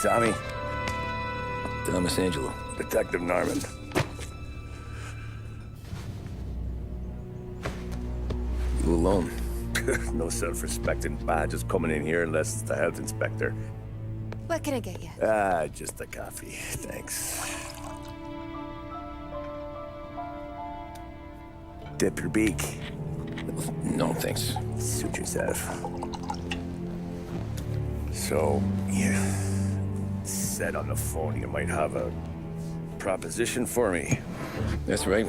Tommy. Thomas Angelo. Detective Norman. You alone? No self-respecting badges coming in here unless it's the health inspector. What can I get you? Just a coffee. Thanks. Dip your beak. No, thanks. Suit yourself. So, you said on the phone you might have a proposition for me. That's right.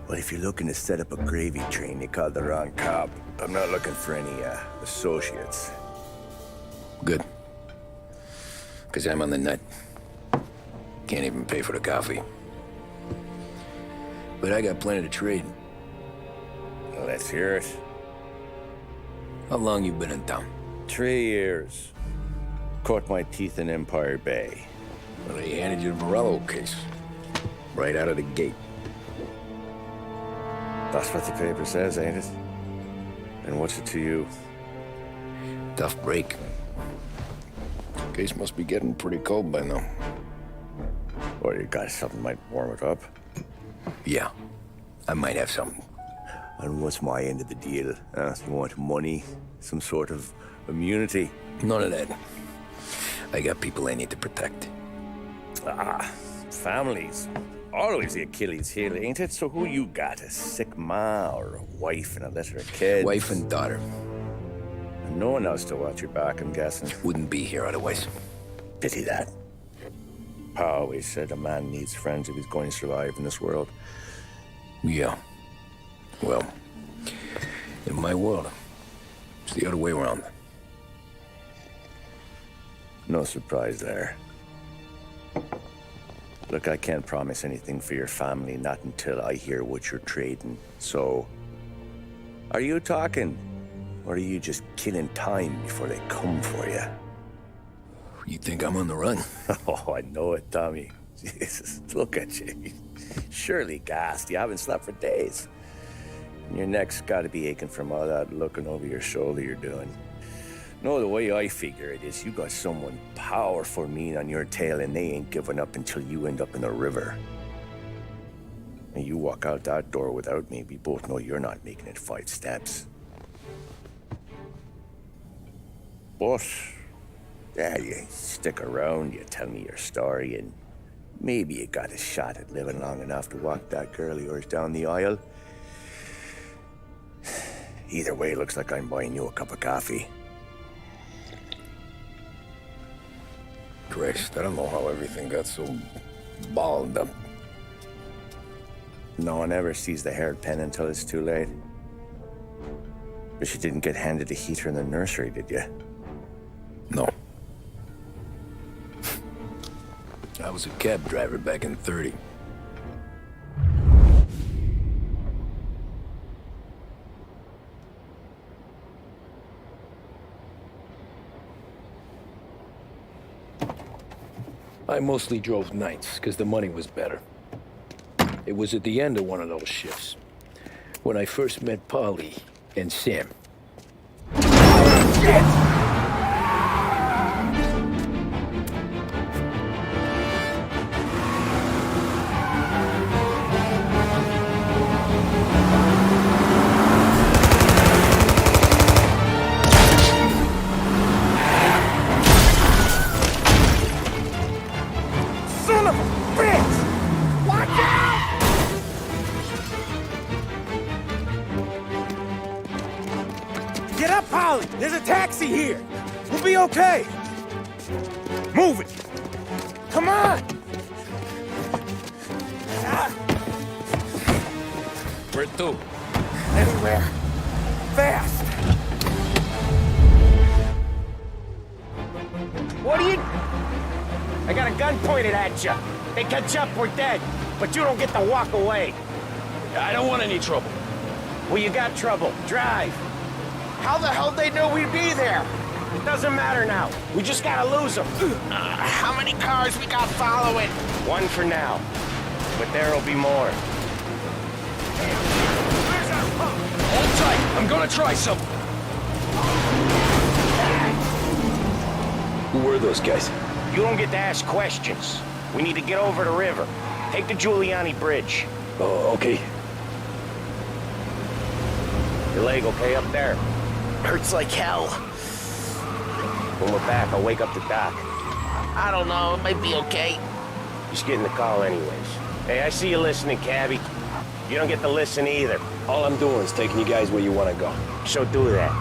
Well, if you're looking to set up a gravy train, you called the wrong cop. I'm not looking for any, associates. Good. Because I'm on the nut. Can't even pay for the coffee. But I got plenty to trade. Well, let's hear it. How long you been in town? 3 years. Caught my teeth in Empire Bay. Well, they handed you the Morello case. Right out of the gate. That's what the paper says, ain't it? And what's it to you? Tough break. Case must be getting pretty cold by now. Or you got something might warm it up? Yeah, I might have something. And what's my end of the deal? You want money? Some sort of immunity? None of that. I got people I need to protect. Families. Always the Achilles heel, ain't it? So who you got? A sick ma or a wife and a litter of kids? Wife and daughter. And no one else to watch your back, I'm guessing. Wouldn't be here otherwise. Pity that. Pa always said a man needs friends if he's going to survive in this world. Yeah. Well, in my world, it's the other way around. No surprise there. Look, I can't promise anything for your family, not until I hear what you're trading. So, are you talking? Or are you just killing time before they come for you? You think I'm on the run? Oh, I know it, Tommy. Jesus, look at you. Surely gassed. You haven't slept for days. And your neck's got to be aching from all that looking over your shoulder you're doing. No, the way I figure it is you got someone powerful mean on your tail and they ain't giving up until you end up in the river. And you walk out that door without me, we both know you're not making it 5 steps. But, yeah, you stick around, you tell me your story, and maybe you got a shot at living long enough to walk that girl of yours down the aisle. Either way, looks like I'm buying you a cup of coffee. Christ, I don't know how everything got so balled up. No one ever sees the hairpin until it's too late. But you didn't get handed a heater in the nursery, did you? No. I was a cab driver back in '30. I mostly drove nights, because the money was better. It was at the end of one of those shifts, when I first met Polly and Sam. Shit! Get up, Polly! There's a taxi here! We'll be okay! Move it! Come on! Where to? Anywhere. Fast! What are you... I got a gun pointed at you. They catch up, we're dead. But you don't get to walk away. I don't want any trouble. Well, you got trouble. Drive. How the hell they know we'd be there? It doesn't matter now. We just gotta lose them. How many cars we got following? One for now. But there'll be more. Hold tight. I'm gonna try something. Who were those guys? You don't get to ask questions. We need to get over the river. Take the Giuliani Bridge. Oh, okay. Your leg okay up there? Hurts like hell. When we're back, I'll wake up the doc. I don't know, it might be okay. Just getting the call anyways. Hey, I see you listening, cabbie. You don't get to listen either. All I'm doing is taking you guys where you want to go. So do that.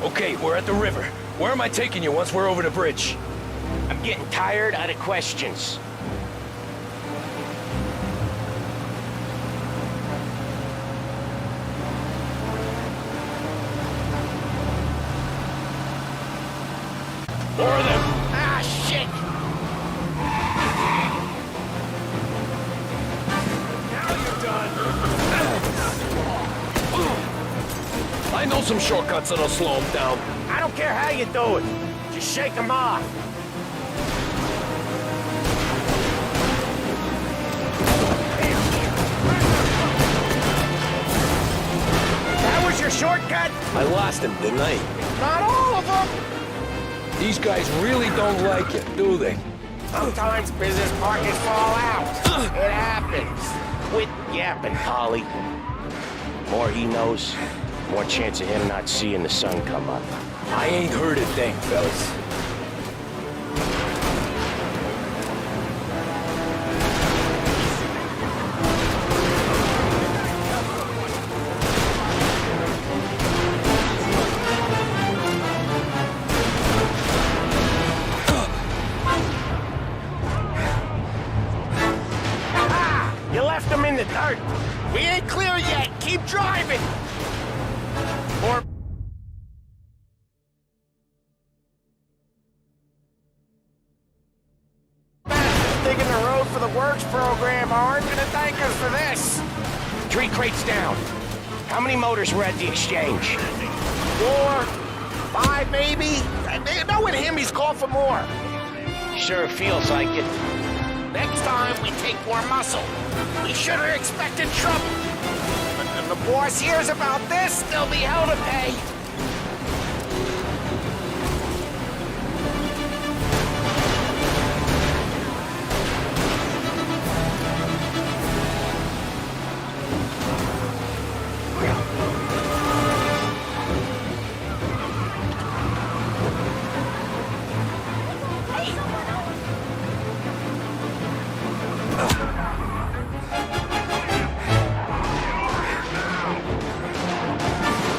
Okay, we're at the river. Where am I taking you once we're over the bridge? I'm getting tired out of questions. More of them! Ah, shit! I know some shortcuts that'll slow them down. I don't care how you do it. Just shake them off. That was your shortcut? I lost him, didn't I? Not all of them. These guys really don't like it, do they? Sometimes business partners fall out. It happens. Quit yapping, Polly. More he knows, more chance of him not seeing the sun come up. I ain't heard a thing, fellas. You left him in the dirt. We ain't clear yet. Keep driving. Or Digging the road for the works program aren't gonna thank us for this. 3 crates down. How many motors were at the exchange? 4, 5 maybe. Knowing him, he's called for more. Sure feels like it. Next time, we take more muscle. We should have expected trouble. But if the boss hears about this, there'll be hell to pay.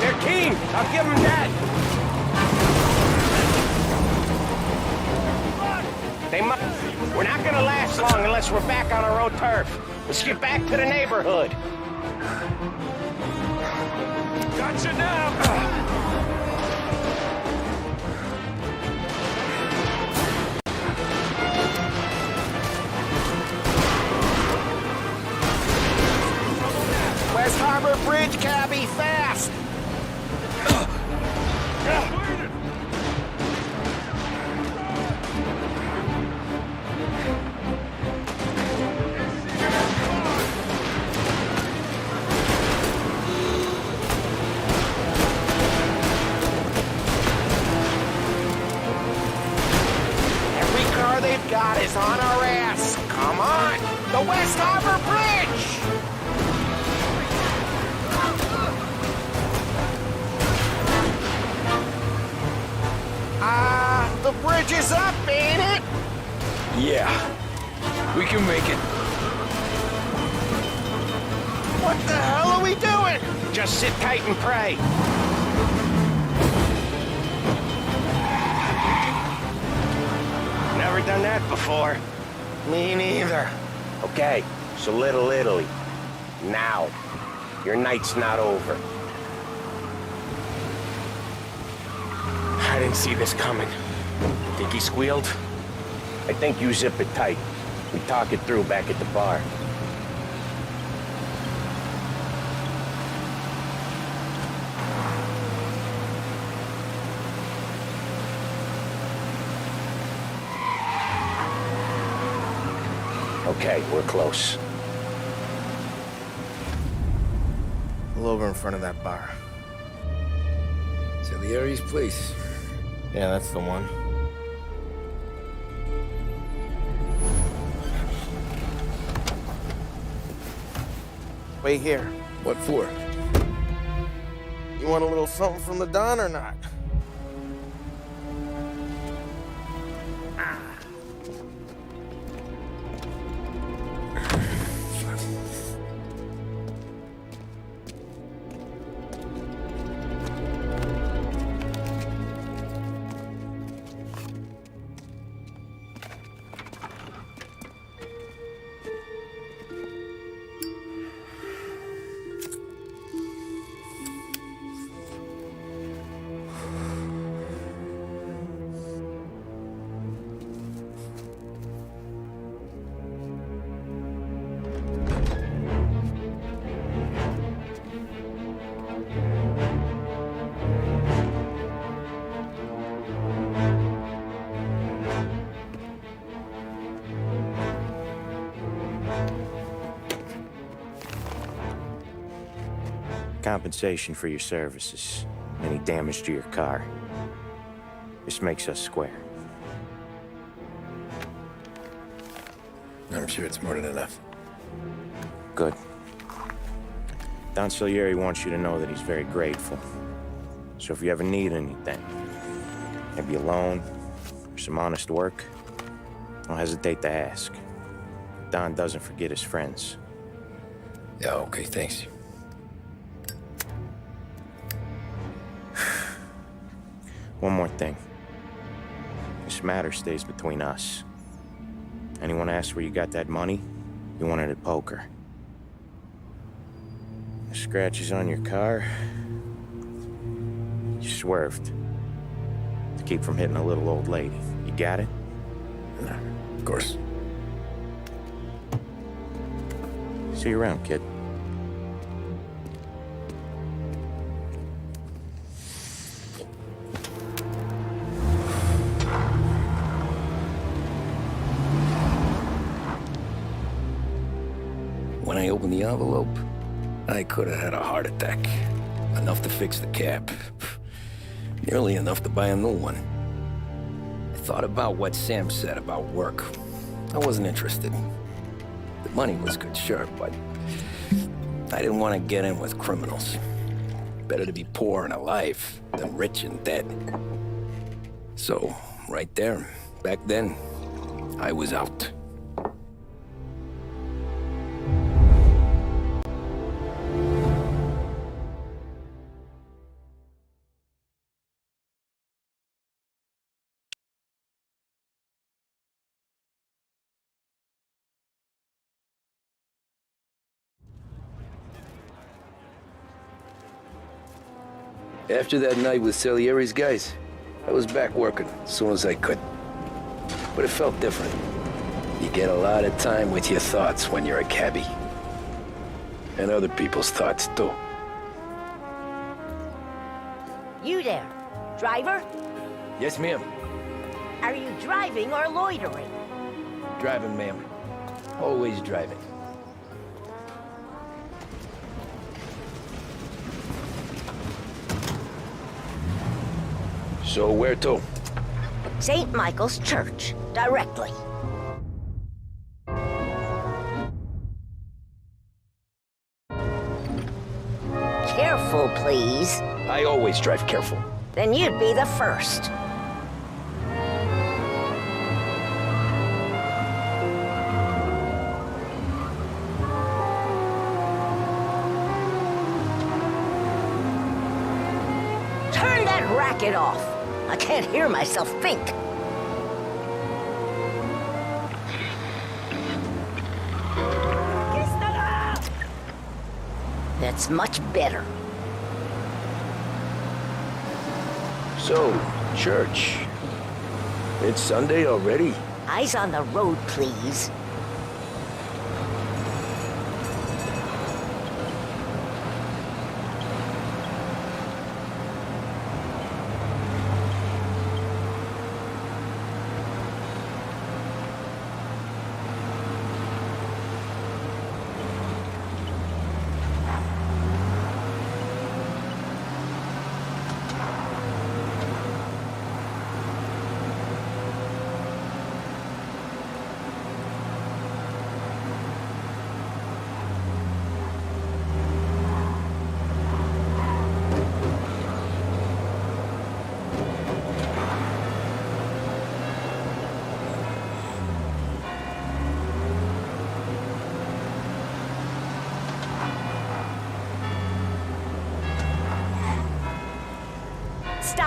They're keen. I'll give them that. They must. We're not gonna last long unless we're back on our own turf. Let's get back to the neighborhood. Gotcha now. West Harbor Bridge, cabbie, fast! Every car they've got is on our ass. Come on! The West Harbor Bridge! The bridge is up, ain't it? Yeah. We can make it. What the hell are we doing? Just sit tight and pray. Never done that before. Me neither. Okay, so Little Italy. Now. Your night's not over. I didn't see this coming. Think he squealed? I think you zip it tight. We talk it through back at the bar. Okay, we're close. Pull over in front of that bar. Salieri's place. Yeah, that's the one. Wait here. What for? You want a little something from the Don or not? Compensation for your services. Any damage to your car. This makes us square. I'm sure it's more than enough. Good. Don Salieri wants you to know that he's very grateful. So if you ever need anything, maybe a loan or some honest work, don't hesitate to ask. Don doesn't forget his friends. Yeah, okay, thanks. One more thing. This matter stays between us. Anyone asks where you got that money, you won it at poker. The scratches on your car, you swerved to keep from hitting a little old lady. You got it? Of course. See you around, kid. When I opened the envelope, I could have had a heart attack. Enough to fix the cap. Nearly enough to buy a new one. I thought about what Sam said about work. I wasn't interested. The money was good, sure, but I didn't want to get in with criminals. Better to be poor and alive than rich and dead. So, right there, back then, I was out. After that night with Salieri's guys, I was back working as soon as I could. But it felt different. You get a lot of time with your thoughts when you're a cabbie. And other people's thoughts, too. You there, driver? Yes, ma'am. Are you driving or loitering? Driving, ma'am. Always driving. So where to? St. Michael's Church, directly. Careful, please. I always drive careful. Then you'd be the first. Turn that racket off. I can't hear myself think. That's much better. So, church. It's Sunday already? Eyes on the road, please.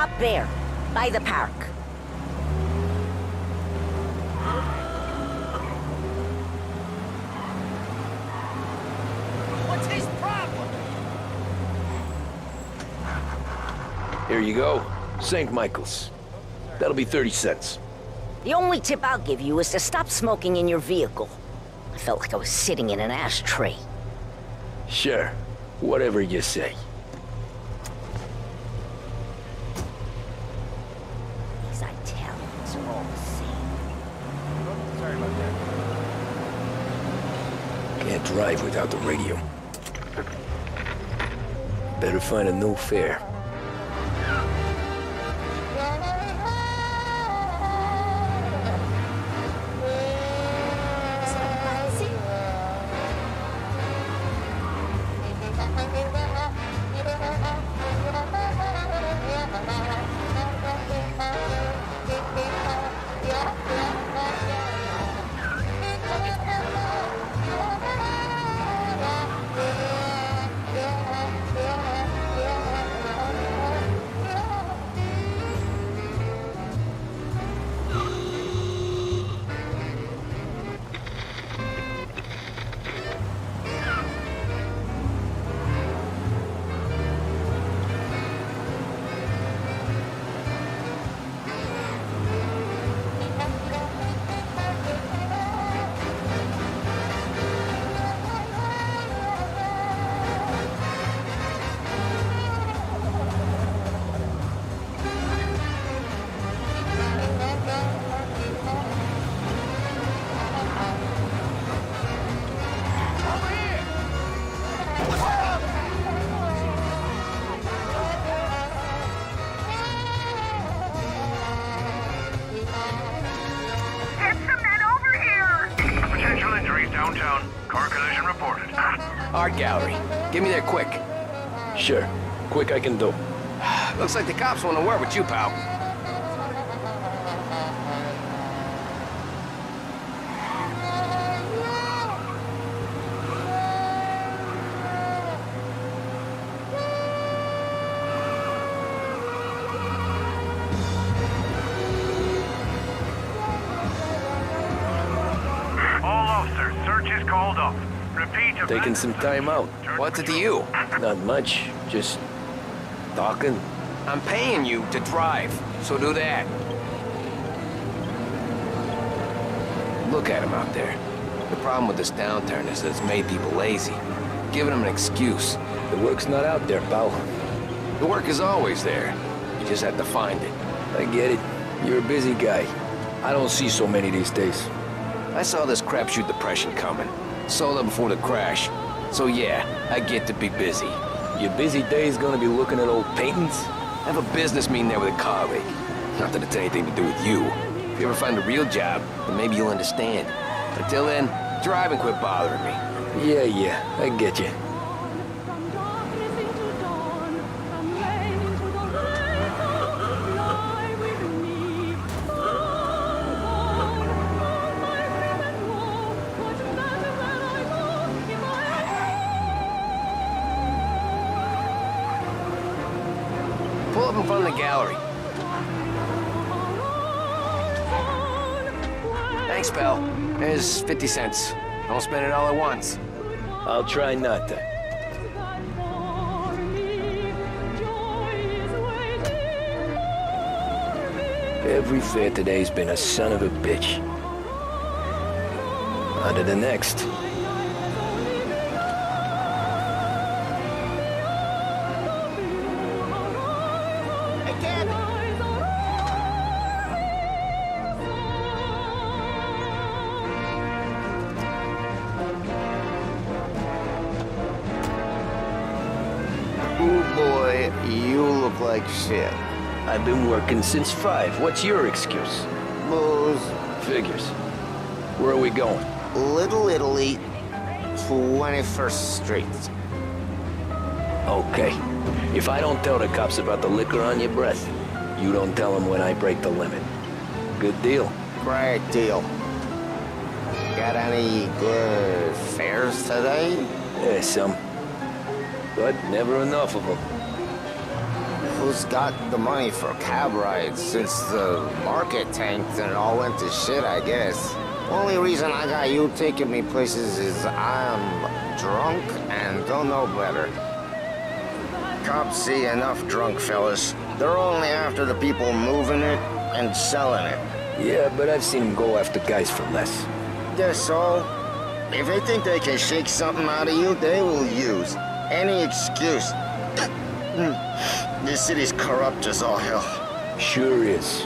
Stop there, by the park. What's his problem? Here you go. St. Michael's. That'll be 30 cents. The only tip I'll give you is to stop smoking in your vehicle. I felt like I was sitting in an ashtray. Sure. Whatever you say. These Italians are all the same. Sorry about that. Can't drive without the radio. Better find a new fare. Downtown. Car collision reported. Art gallery. Give me there quick. Sure. Quick I can do. Looks like the cops want to work with you, pal. All officers, search is called off. Repeat. Taking some time out. What's it to you? Not much. Just talking. I'm paying you to drive, so do that. Look at him out there. The problem with this downturn is that it's made people lazy. Giving them an excuse. The work's not out there, pal. The work is always there. You just have to find it. I get it. You're a busy guy. I don't see so many these days. I saw this crapshoot depression coming. Sold up before the crash. So yeah, I get to be busy. Your busy day's gonna be looking at old paintings? I have a business meeting there with a colleague. Not that it's anything to do with you. If you ever find a real job, then maybe you'll understand. Until then, drive and quit bothering me. Yeah, I get you. Pull up in front of the gallery. Thanks, pal. There's 50 cents. Don't spend it all at once. I'll try not to. Every fare today's been a son of a bitch. On to the next. Ooh boy, you look like shit. I've been working since 5. What's your excuse? Booze. Figures. Where are we going? Little Italy, 21st Street. Okay. If I don't tell the cops about the liquor on your breath, you don't tell them when I break the limit. Good deal. Great deal. Got any good fares today? Yeah, some. But never enough of them. who's got the money for cab rides since the market tanked and it all went to shit, I guess. Only reason I got you taking me places is I'm drunk and don't know better. Cops see enough drunk fellas. They're only after the people moving it and selling it. Yeah, but I've seen them go after guys for less. That's all. If they think they can shake something out of you, they will use any excuse. This city's corrupt as all hell. Sure is.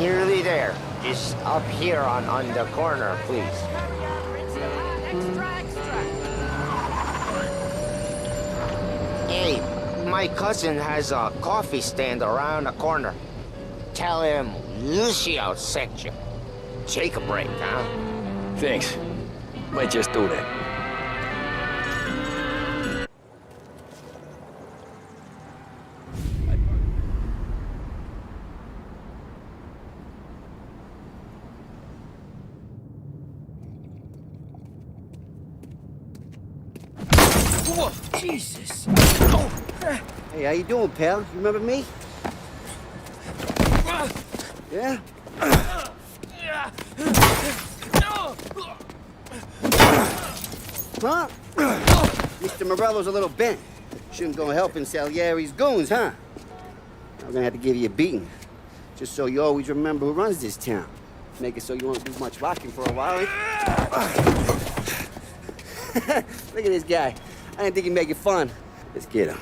Nearly there. Just up here on the corner, please. Hey, my cousin has a coffee stand around the corner. Tell him Lucio sent you. Take a break, huh? Thanks. Might just do that. Whoa, Jesus! Hey, how you doing, pal? You remember me? Yeah? Huh? Mr. Morello's a little bent. Shouldn't go helping Salieri's goons, huh? I'm gonna have to give you a beating. Just so you always remember who runs this town. Make it so you won't do much rocking for a while. Look at this guy. I didn't think he'd make it fun. Let's get him.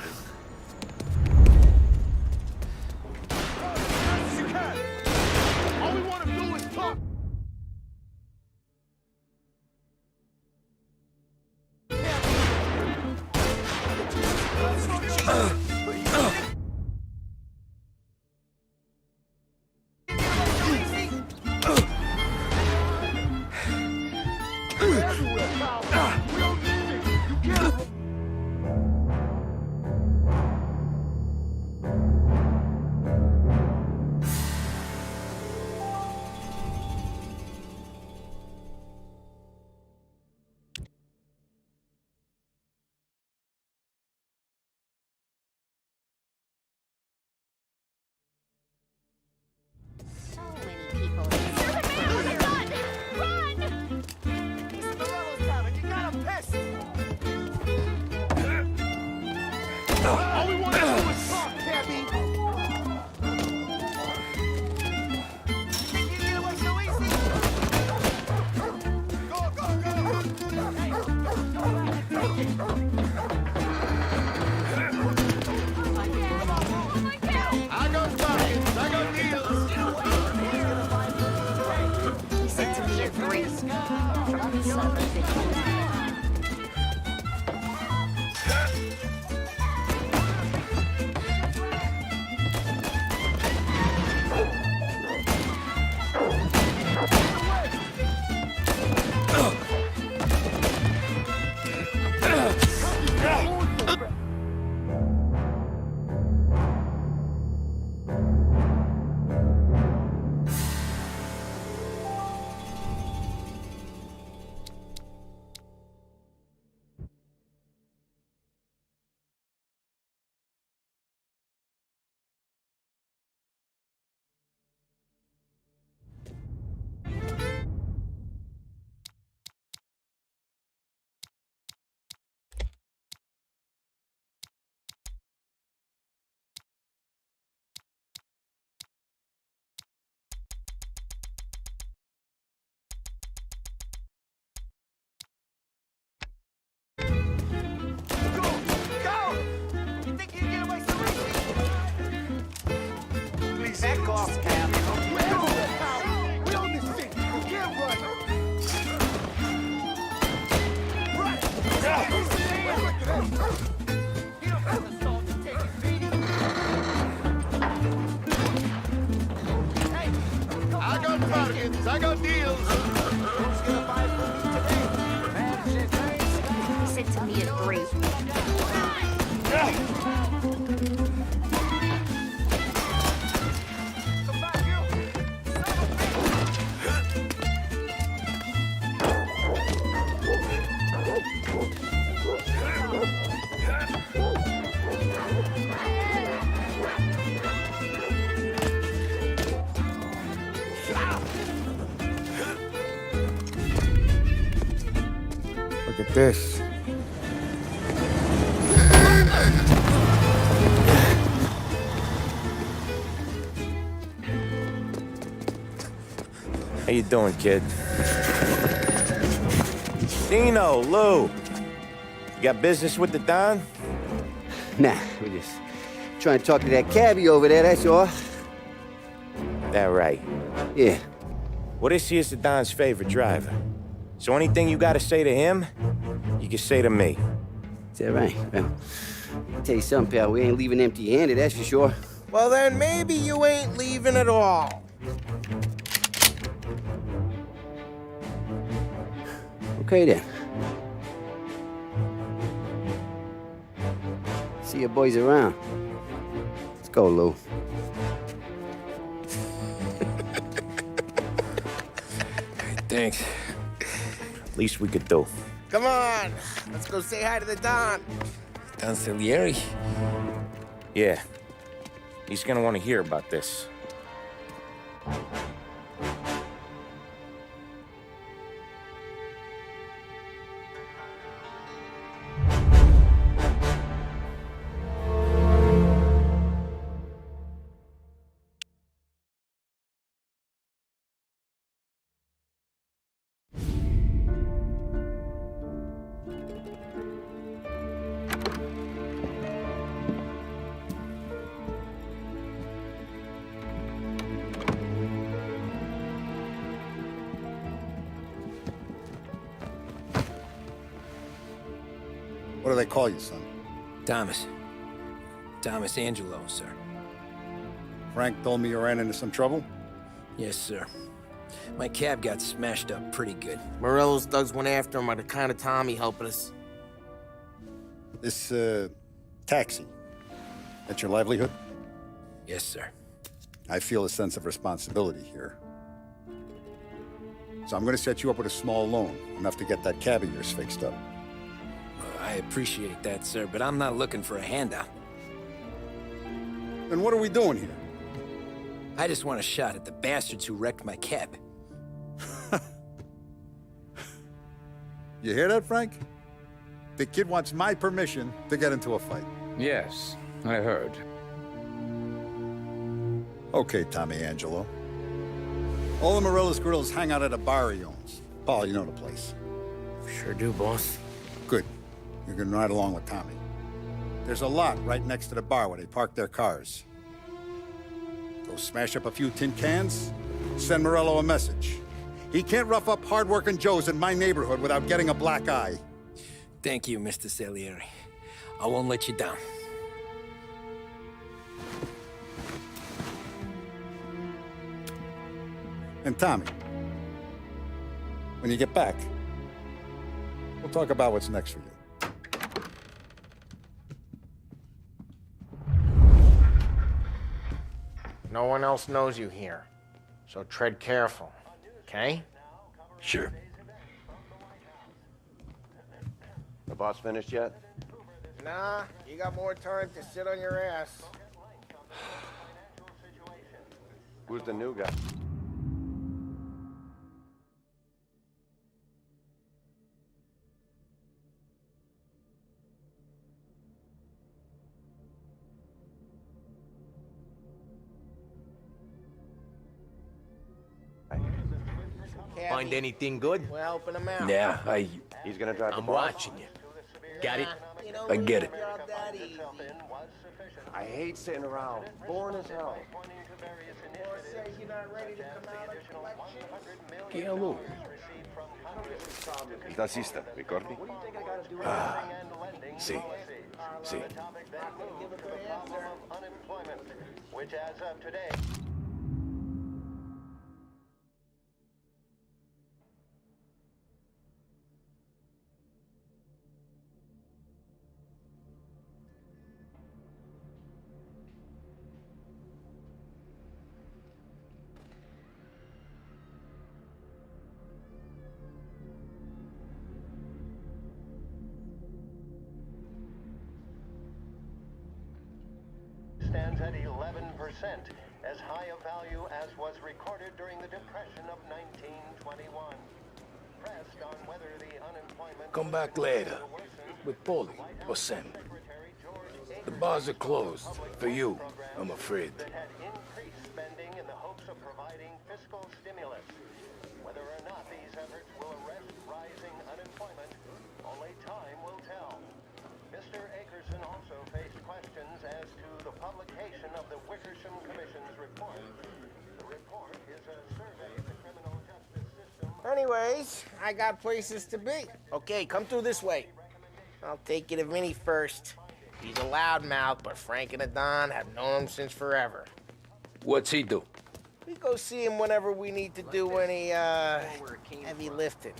All we want to do is talk. All we want to do is talk, Tabby. Think you get away so easy? Go, go, go! I got pockets, I got deals. He said to me at 3. Son of a bitch. Back off, Cap. We own this thing. You can't run. Run! You don't have the salt to take it, Beanie. Hey, I got bargains. I got deals. Who's gonna buy from me today? He said to me at 3. Salieri. Look at this. How you doing, kid? Dino, Lou. You got business with the Don? Nah, we're just trying to talk to that cabbie over there, that's all. That right. Yeah. Well, this here's the Don's favorite driver. So anything you gotta say to him, you can say to me. Is that right? Well, I'll tell you something, pal. We ain't leaving empty-handed, that's for sure. Well, then maybe you ain't leaving at all. Okay, then. See your boys around. Let's go, Lou. Thanks. Least we could do. Come on, let's go say hi to the Don. Don Salieri? Yeah. He's gonna want to hear about this. What do they call you, son? Thomas. Thomas Angelo, sir. Frank told me you ran into some trouble? Yes, sir. My cab got smashed up pretty good. Morello's thugs went after him by the kind of Tommy helping us. This, taxi. That's your livelihood? Yes, sir. I feel a sense of responsibility here. So I'm gonna set you up with a small loan, enough to get that cab of yours fixed up. I appreciate that, sir, but I'm not looking for a handout. Then what are we doing here? I just want a shot at the bastards who wrecked my cab. You hear that, Frank? The kid wants my permission to get into a fight. Yes, I heard. Okay, Tommy Angelo. All the Morello's girls hang out at a bar he owns. Paul, you know the place. Sure do, boss. Good. You can ride along with Tommy. There's a lot right next to the bar where they park their cars. Go smash up a few tin cans, send Morello a message. He can't rough up hard-working Joes in my neighborhood without getting a black eye. Thank you, Mr. Salieri. I won't let you down. And Tommy, when you get back, we'll talk about what's next for you. No one else knows you here, so tread careful, okay? Sure. The boss finished yet? Nah, you got more time to sit on your ass. Who's the new guy? Find anything good? We're helping him out. Yeah, He's gonna drive the I'm boss? watching you. Got it? I get it. I hate sitting around. Boring as hell. Hello. Il tassista, ricordi? Ah, sì, sì. Which as of today at 11%, as high a value as was recorded during the Depression of 1921. Pressed on whether the unemployment... Come back later. With Polly or Sam. The bars are closed. For you, I'm afraid. ...that had increased spending in the hopes of providing fiscal stimulus. Whether or not these efforts will arrest rising unemployment, only time will tell. Mr. Akerson also faced questions as to the publication of the Wickersham Commission's report. The report is a survey of the criminal justice system. Anyways, I got places to be. Okay, come through this way. I'll take you to Vinny first. He's a loudmouth, but Frank and the Don have known him since forever. What's he do? We go see him whenever we need to do any, heavy lifting.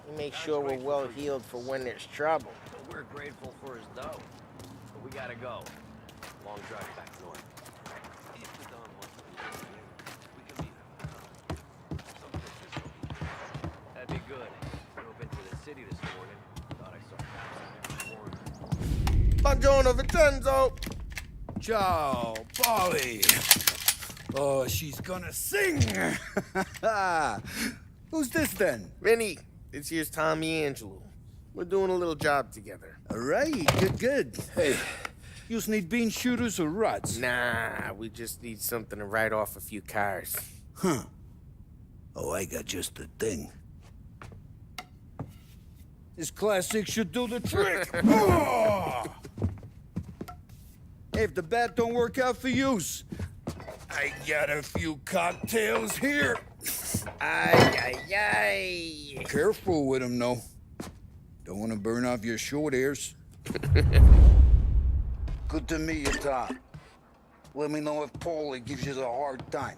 We make sure we're well healed for when there's trouble. We're grateful for his dough, but we gotta go. Long drive back north. If the Don wants to be with you, we can meet him. That'd be good. Drove into the city this morning. Thought I saw cops in there. Buongiorno, Vincenzo! Ciao, Polly. Oh, she's gonna sing. Who's this then? Vinny, this here's Tommy Angelo. We're doing a little job together. All right, good. Hey, you need bean shooters or rods? Nah, we just need something to write off a few cars. Huh. Oh, I got just the thing. This classic should do the trick. Oh! Hey, if the bat don't work out for yous, I got a few cocktails here. Ay. Careful with them, though. Don't want to burn off your short hairs. Good to meet you, Tom. Let me know if Paulie gives you a hard time.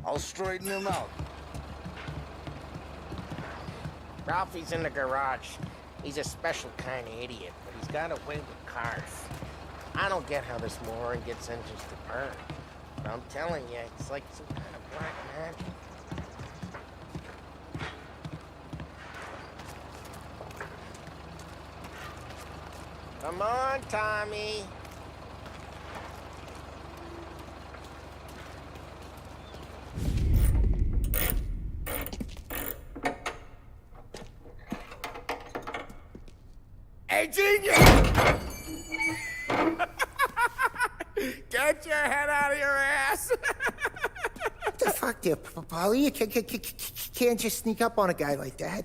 I'll straighten him out. Ralphie's in the garage. He's a special kind of idiot, but he's got a way with cars. I don't get how this moron gets engines to burn. But I'm telling you, it's like some kind of black magic. Come on, Tommy. Hey, genius! Get your head out of your ass! What the fuck there, Polly? You can't just sneak up on a guy like that.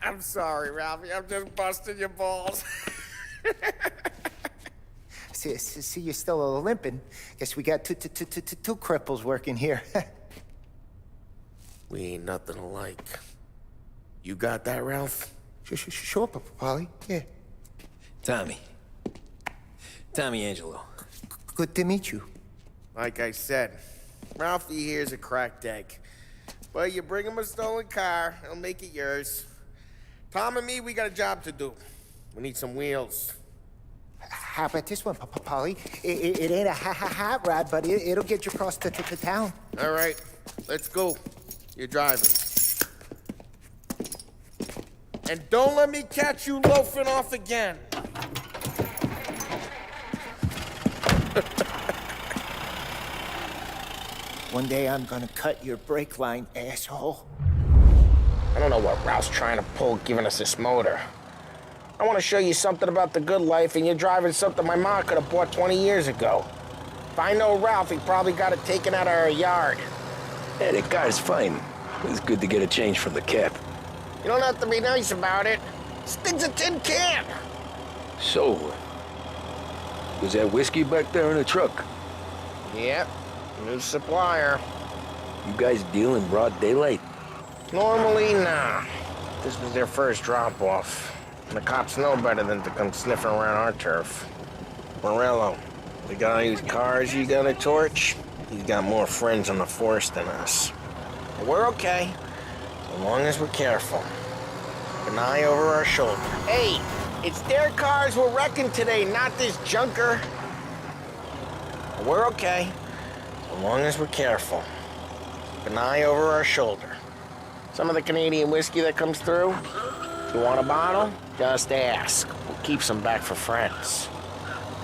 I'm sorry, Ralphie. I'm just busting your balls. See, you're still limping. Guess we got two cripples working here. We ain't nothing alike. You got that, Ralph? Sure, Polly. Yeah. Tommy Angelo. Good to meet you. Like I said, Ralphie here's a cracked egg. But you bring him a stolen car, he'll make it yours. Tom and me, we got a job to do. We need some wheels. How about this one, Polly? It ain't a hot rod, but it'll get you across to town. All right, let's go. You're driving. And don't let me catch you loafing off again. One day I'm gonna cut your brake line, asshole. I don't know what Ralph's trying to pull giving us this motor. I want to show you something about the good life, and you're driving something my mom could have bought 20 years ago. If I know Ralph, he probably got it taken out of our yard. Yeah, the car's fine. It's good to get a change from the cap. You don't have to be nice about it. This thing's a tin can. So, was that whiskey back there in the truck? Yep, new supplier. You guys deal in broad daylight? Normally, nah. This was their first drop-off. And the cops know better than to come sniffing around our turf. Morello, the guy whose cars you got a torch, he's got more friends on the force than us. But we're okay, as long as we're careful. An eye over our shoulder. Hey, it's their cars we're wrecking today, not this junker. But we're okay, as long as we're careful. An eye over our shoulder. Some of the Canadian whiskey that comes through, if you want a bottle, just ask. We'll keep some back for friends.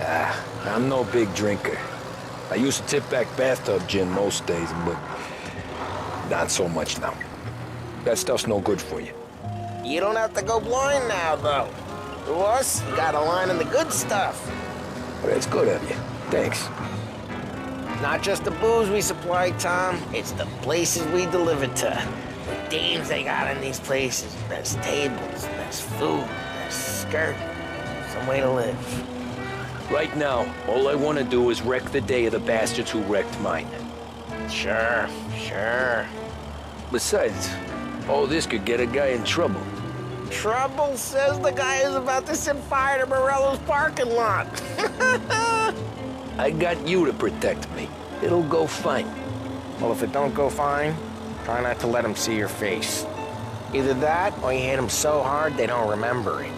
I'm no big drinker. I used to tip back bathtub gin most days, but not so much now. That stuff's no good for you. You don't have to go blind now, though. To us, you got a line in the good stuff. But it's good of you. Thanks. Not just the booze we supply, Tom. It's the places we deliver to. The dames they got in these places. Best tables, best food, best skirt. Some way to live. Right now, all I want to do is wreck the day of the bastards who wrecked mine. Sure. Besides, all this could get a guy in trouble. Trouble, says the guy who's about to set fire to Morello's parking lot. I got you to protect me. It'll go fine. Well, if it don't go fine, try not to let them see your face. Either that, or you hit them so hard they don't remember it.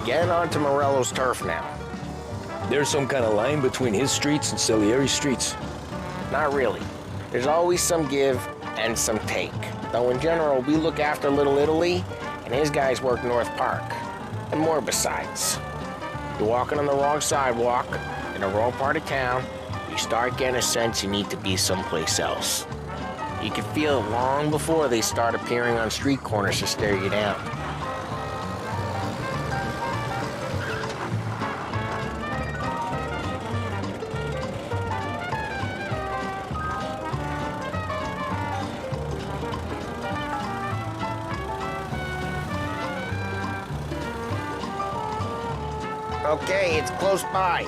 Getting onto Morello's turf now. There's some kind of line between his streets and Salieri's streets. Not really. There's always some give and some take. Though in general, we look after Little Italy, and his guys work North Park. And more besides. You're walking on the wrong sidewalk, in the wrong part of town, you start getting a sense you need to be someplace else. You can feel it long before they start appearing on street corners to stare you down. Okay, it's close by.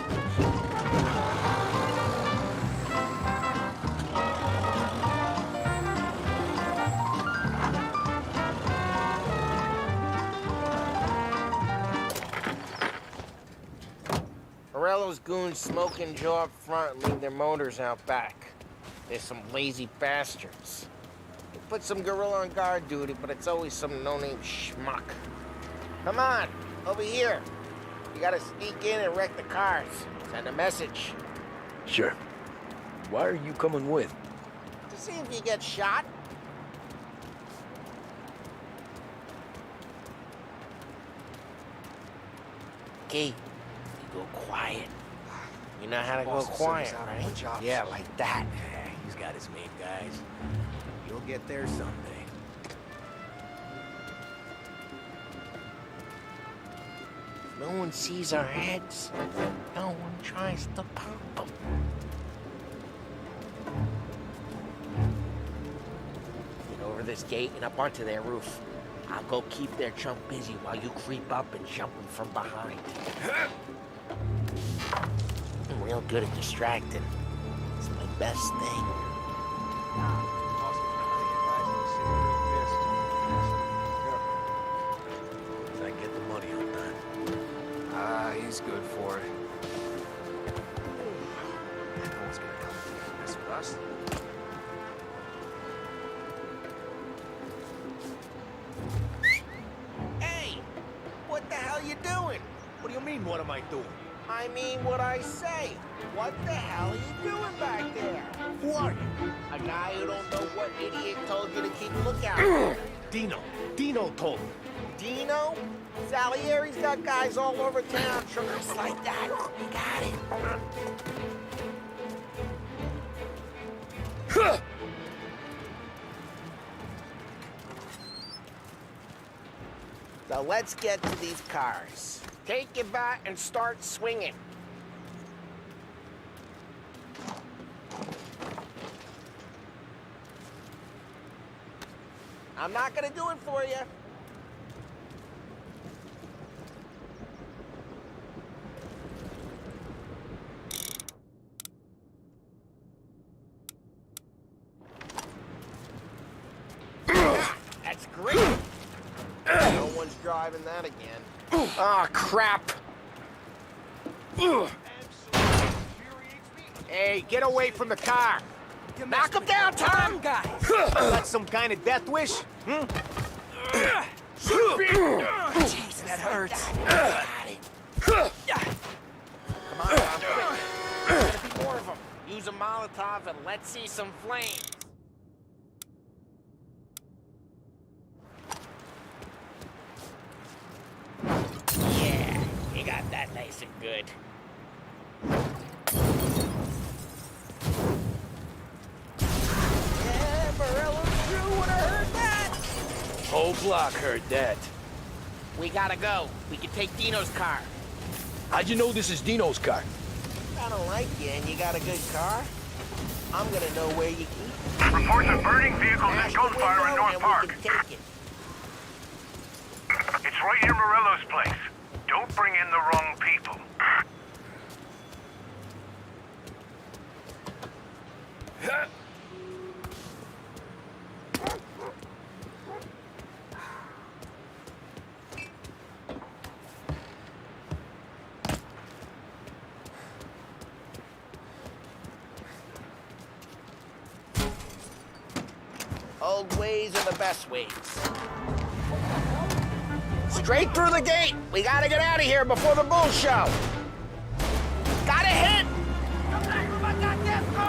Morello's goons smoke and jaw up front and leave their motors out back. They're some lazy bastards. They put some gorilla on guard duty, but it's always some no-name schmuck. Come on, over here. You gotta sneak in and wreck the cars. Send a message. Sure. Why are you coming with? To see if you get shot. Okay, you go quiet. You know how to go quiet, right? Yeah, like that. Yeah, he's got his main guys. You'll get there someday. No one sees our heads. No one tries to pop them. Get over this gate and up onto their roof. I'll go keep their chump busy while you creep up and jump them from behind. I'm real good at distracting. It's my best thing. I get the money on that. He's good for it. No one's gonna come and mess with us. Hey! What the hell you doing? What do you mean, what am I doing? I mean what I say. What the hell are you doing back there? Who are you? A guy who don't know what idiot told you to keep a lookout for. Dino. Dino told me. Dino? Salieri's got guys all over town, just like that. You got it. So let's get to these cars. Take your bat and start swinging. I'm not gonna do it for you. That's great. No one's driving that again. Oh, crap. Hey, get away from the car. Knock him down, Tom! That's some kind of death wish? Jeez, that hurts. Come on, Tom, quick. There's gotta be more of them. Use a Molotov and let's see some flames. Yeah, you got that nice and good. Yeah, Morello's crew would have heard that. Whole block heard that. We gotta go. We can take Dino's car. How'd you know this is Dino's car? I don't like you and you got a good car. I'm gonna know where you keep. Reports of burning vehicles and gunfire in North Park. Take it. It's right near Morello's place. Don't bring in the wrong people. Old ways are the best ways. Straight through the gate. We gotta get out of here before the bull show. Gotta hit.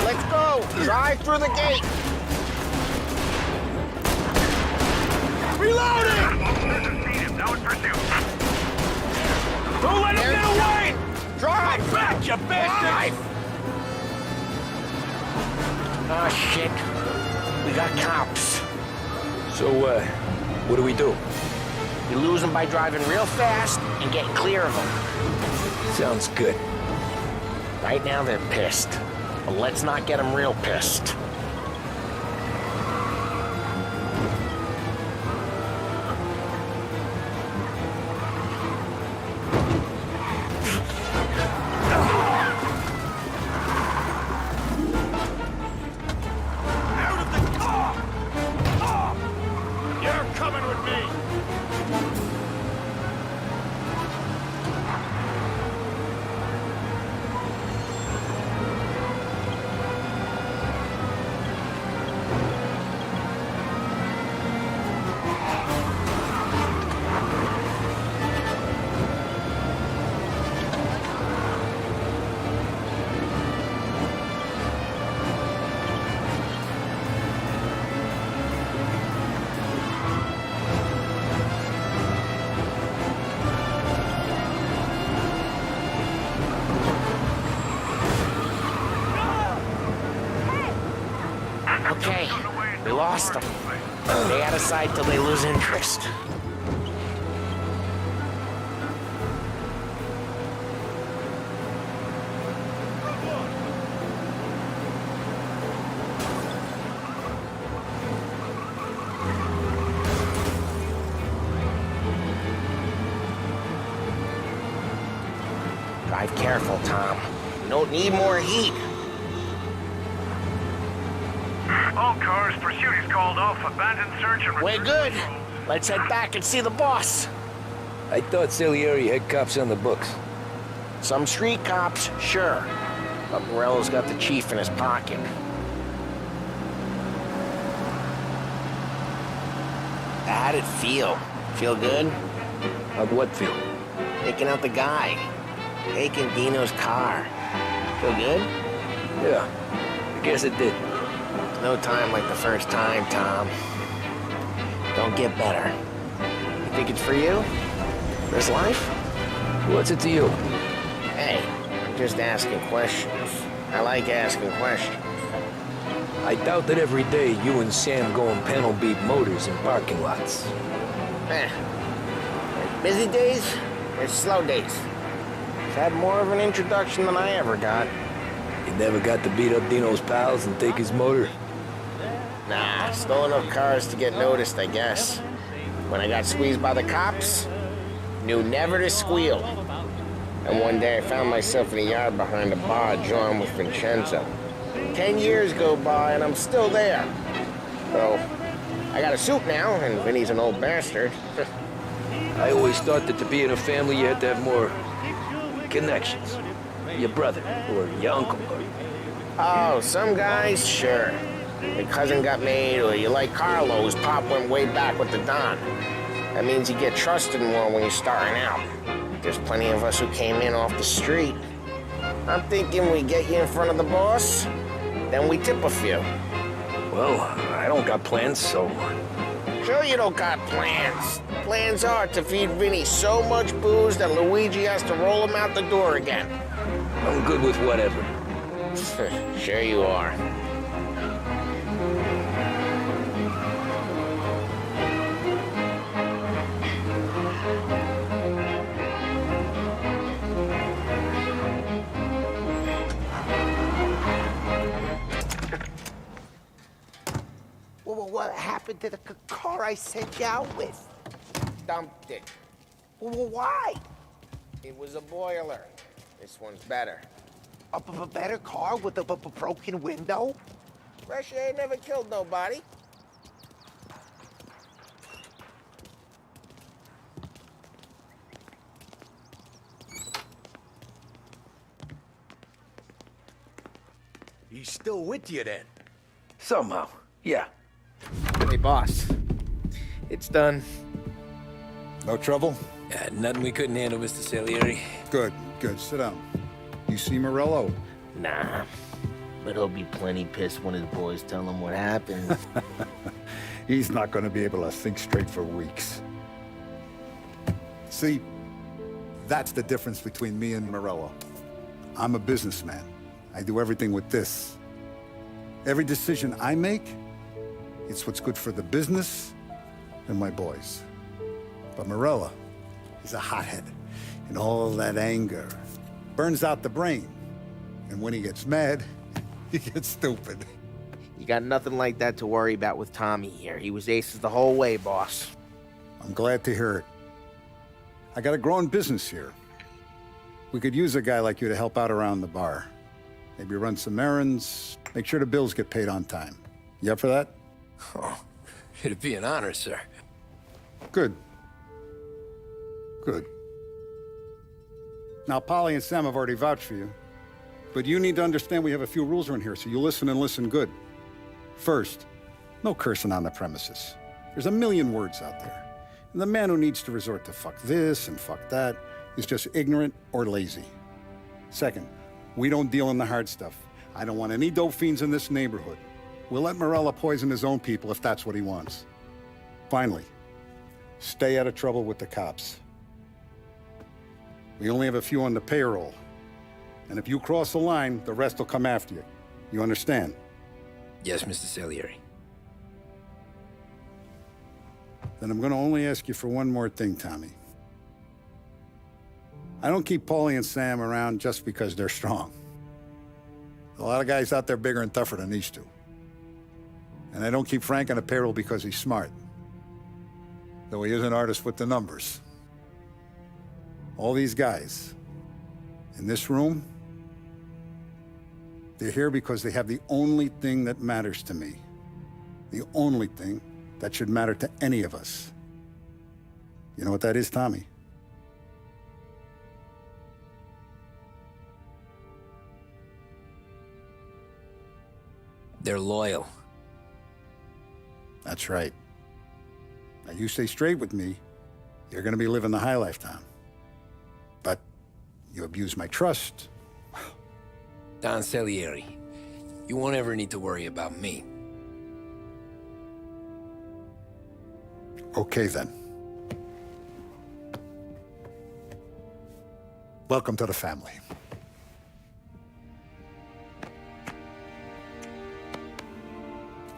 Let's go. Drive through the gate. Reloading! Now in pursuit. Don't let him get away! Drive! Back, you bastard! Oh, shit. We got cops. So, what do we do? You lose them by driving real fast and getting clear of them. Sounds good. Right now they're pissed. But let's not get them real pissed. Okay, we lost them. Stay out of sight till they lose interest. Drive careful, Tom. We don't need more heat. All cars, pursuit is called off. Abandoned search and... We're good. Let's head back and see the boss. I thought Salieri had cops on the books. Some street cops, sure. But Morello's got the chief in his pocket. How'd it feel? Feel good? How'd what feel? Taking out the guy. Taking Dino's car. Feel good? Yeah, I guess it did. No time like the first time, Tom. Don't get better. You think it's for you? For his life? What's it to you? Hey, I'm just asking questions. I like asking questions. I doubt that every day you and Sam go and panel beat motors in parking lots. Busy days or slow days? He's had more of an introduction than I ever got. You never got to beat up Dino's pals and take his motor? Nah, stole enough cars to get noticed, I guess. When I got squeezed by the cops, knew never to squeal. And one day I found myself in a yard behind a bar drawn with Vincenzo. 10 years go by and I'm still there. So, I got a suit now, and Vinny's an old bastard. I always thought that to be in a family you had to have more connections. Your brother, or your uncle, or... Oh, some guys, sure. Your cousin got made, or you like Carlos, Pop went way back with the Don. That means you get trusted more when you're starting out. There's plenty of us who came in off the street. I'm thinking we get you in front of the boss, then we tip a few. Well, I don't got plans, so... Sure you don't got plans. Plans are to feed Vinny so much booze that Luigi has to roll him out the door again. I'm good with whatever. Sure you are. Well, what happened to the car I sent you out with? Dumped it. Well, why? It was a boiler. This one's better. A better car with a broken window? Fresh air never killed nobody. He's still with you then? Somehow, yeah. Hey, boss. It's done. No trouble? Nothing we couldn't handle, Mr. Salieri. Good, good. Sit down. You see Morello? Nah. But he'll be plenty pissed when his boys tell him what happened. He's not going to be able to think straight for weeks. See, that's the difference between me and Morello. I'm a businessman. I do everything with this. Every decision I make, it's what's good for the business and my boys. But Morello is a hothead, and all that anger burns out the brain. And when he gets mad, he gets stupid. You got nothing like that to worry about with Tommy here. He was aces the whole way, boss. I'm glad to hear it. I got a growing business here. We could use a guy like you to help out around the bar. Maybe run some errands, make sure the bills get paid on time. You up for that? Oh, it'd be an honor, sir. Good. Good. Now, Polly and Sam have already vouched for you. But you need to understand we have a few rules around here, so you listen and listen good. First, no cursing on the premises. There's a million words out there. And the man who needs to resort to fuck this and fuck that is just ignorant or lazy. Second, we don't deal in the hard stuff. I don't want any dope fiends in this neighborhood. We'll let Morello poison his own people if that's what he wants. Finally, stay out of trouble with the cops. We only have a few on the payroll. And if you cross the line, the rest will come after you. You understand? Yes, Mr. Salieri. Then I'm going to only ask you for one more thing, Tommy. I don't keep Paulie and Sam around just because they're strong. A lot of guys out there bigger and tougher than these two. And I don't keep Frank on the payroll because he's smart. Though he is an artist with the numbers. All these guys in this room, they're here because they have the only thing that matters to me. The only thing that should matter to any of us. You know what that is, Tommy? They're loyal. That's right. Now, you stay straight with me, you're gonna be living the high life, Tom. But you abuse my trust. Don Salieri, you won't ever need to worry about me. Okay, then. Welcome to the family.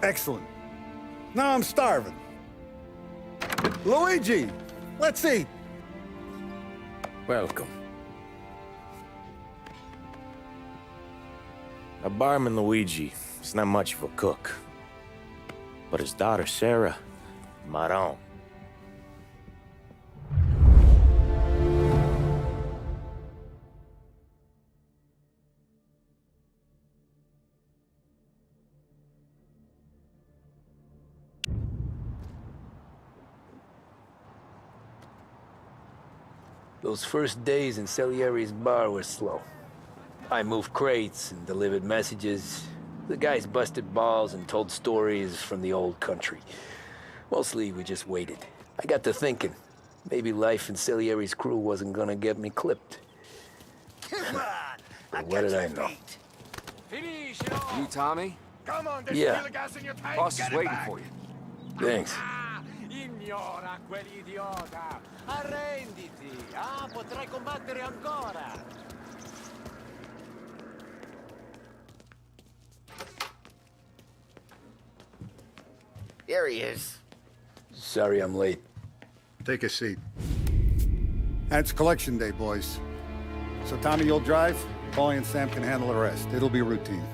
Excellent. Now I'm starving. Luigi, let's eat. Welcome. Now, barman Luigi is not much of a cook. But his daughter, Sarah, Maron. Those first days in Salieri's bar were slow. I moved crates and delivered messages. The guys busted balls and told stories from the old country. Mostly, we just waited. I got to thinking, maybe life in Salieri's crew wasn't gonna get me clipped. But what did I know? You Tommy? Come on, there's Yeah. still gas in your tank. Boss Get is it waiting back. for you. Thanks. Ignora quell'idiota. Arrenditi. Potrai combattere ancora. There he is. Sorry I'm late. Take a seat. And it's collection day, boys. So Tommy, you'll drive. Paulie and Sam can handle the rest. It'll be routine.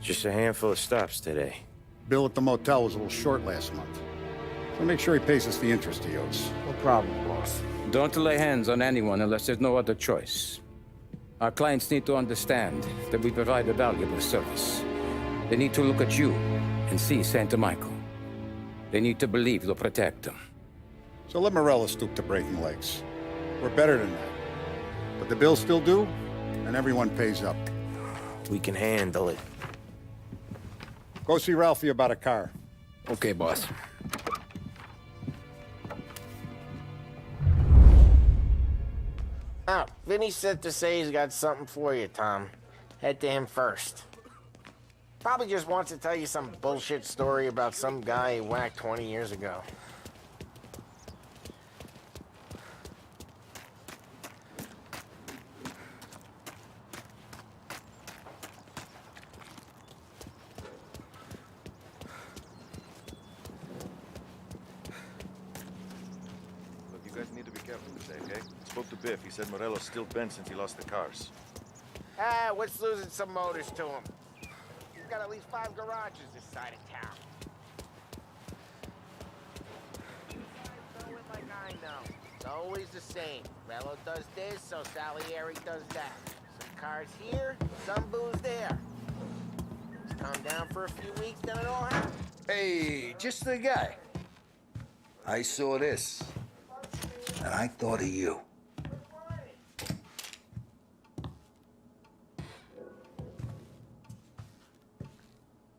Just a handful of stops today. Bill at the motel was a little short last month. So make sure he pays us the interest he owes. No problem, boss. Don't lay hands on anyone unless there's no other choice. Our clients need to understand that we provide a valuable service. They need to look at you and see Santa Michael. They need to believe you'll protect them. So let Morella stoop to breaking legs. We're better than that. But the bills still due, and everyone pays up. We can handle it. Go see Ralphie about a car. Okay, boss. Oh, Vinny said to say he's got something for you, Tom. Head to him first. Probably just wants to tell you some bullshit story about some guy he whacked 20 years ago. Look, you guys need to be careful today, okay? Spoke to Biff. He said Morello's still bent since he lost the cars. Ah, what's losing some motors to him? He's got at least 5 garages this side of town. Like I know. It's always the same. Rello does this, so Salieri does that. Some cars here, some booze there. Just calm down for a few weeks, then it all happens. Hey, just the guy. I saw this, and I thought of you.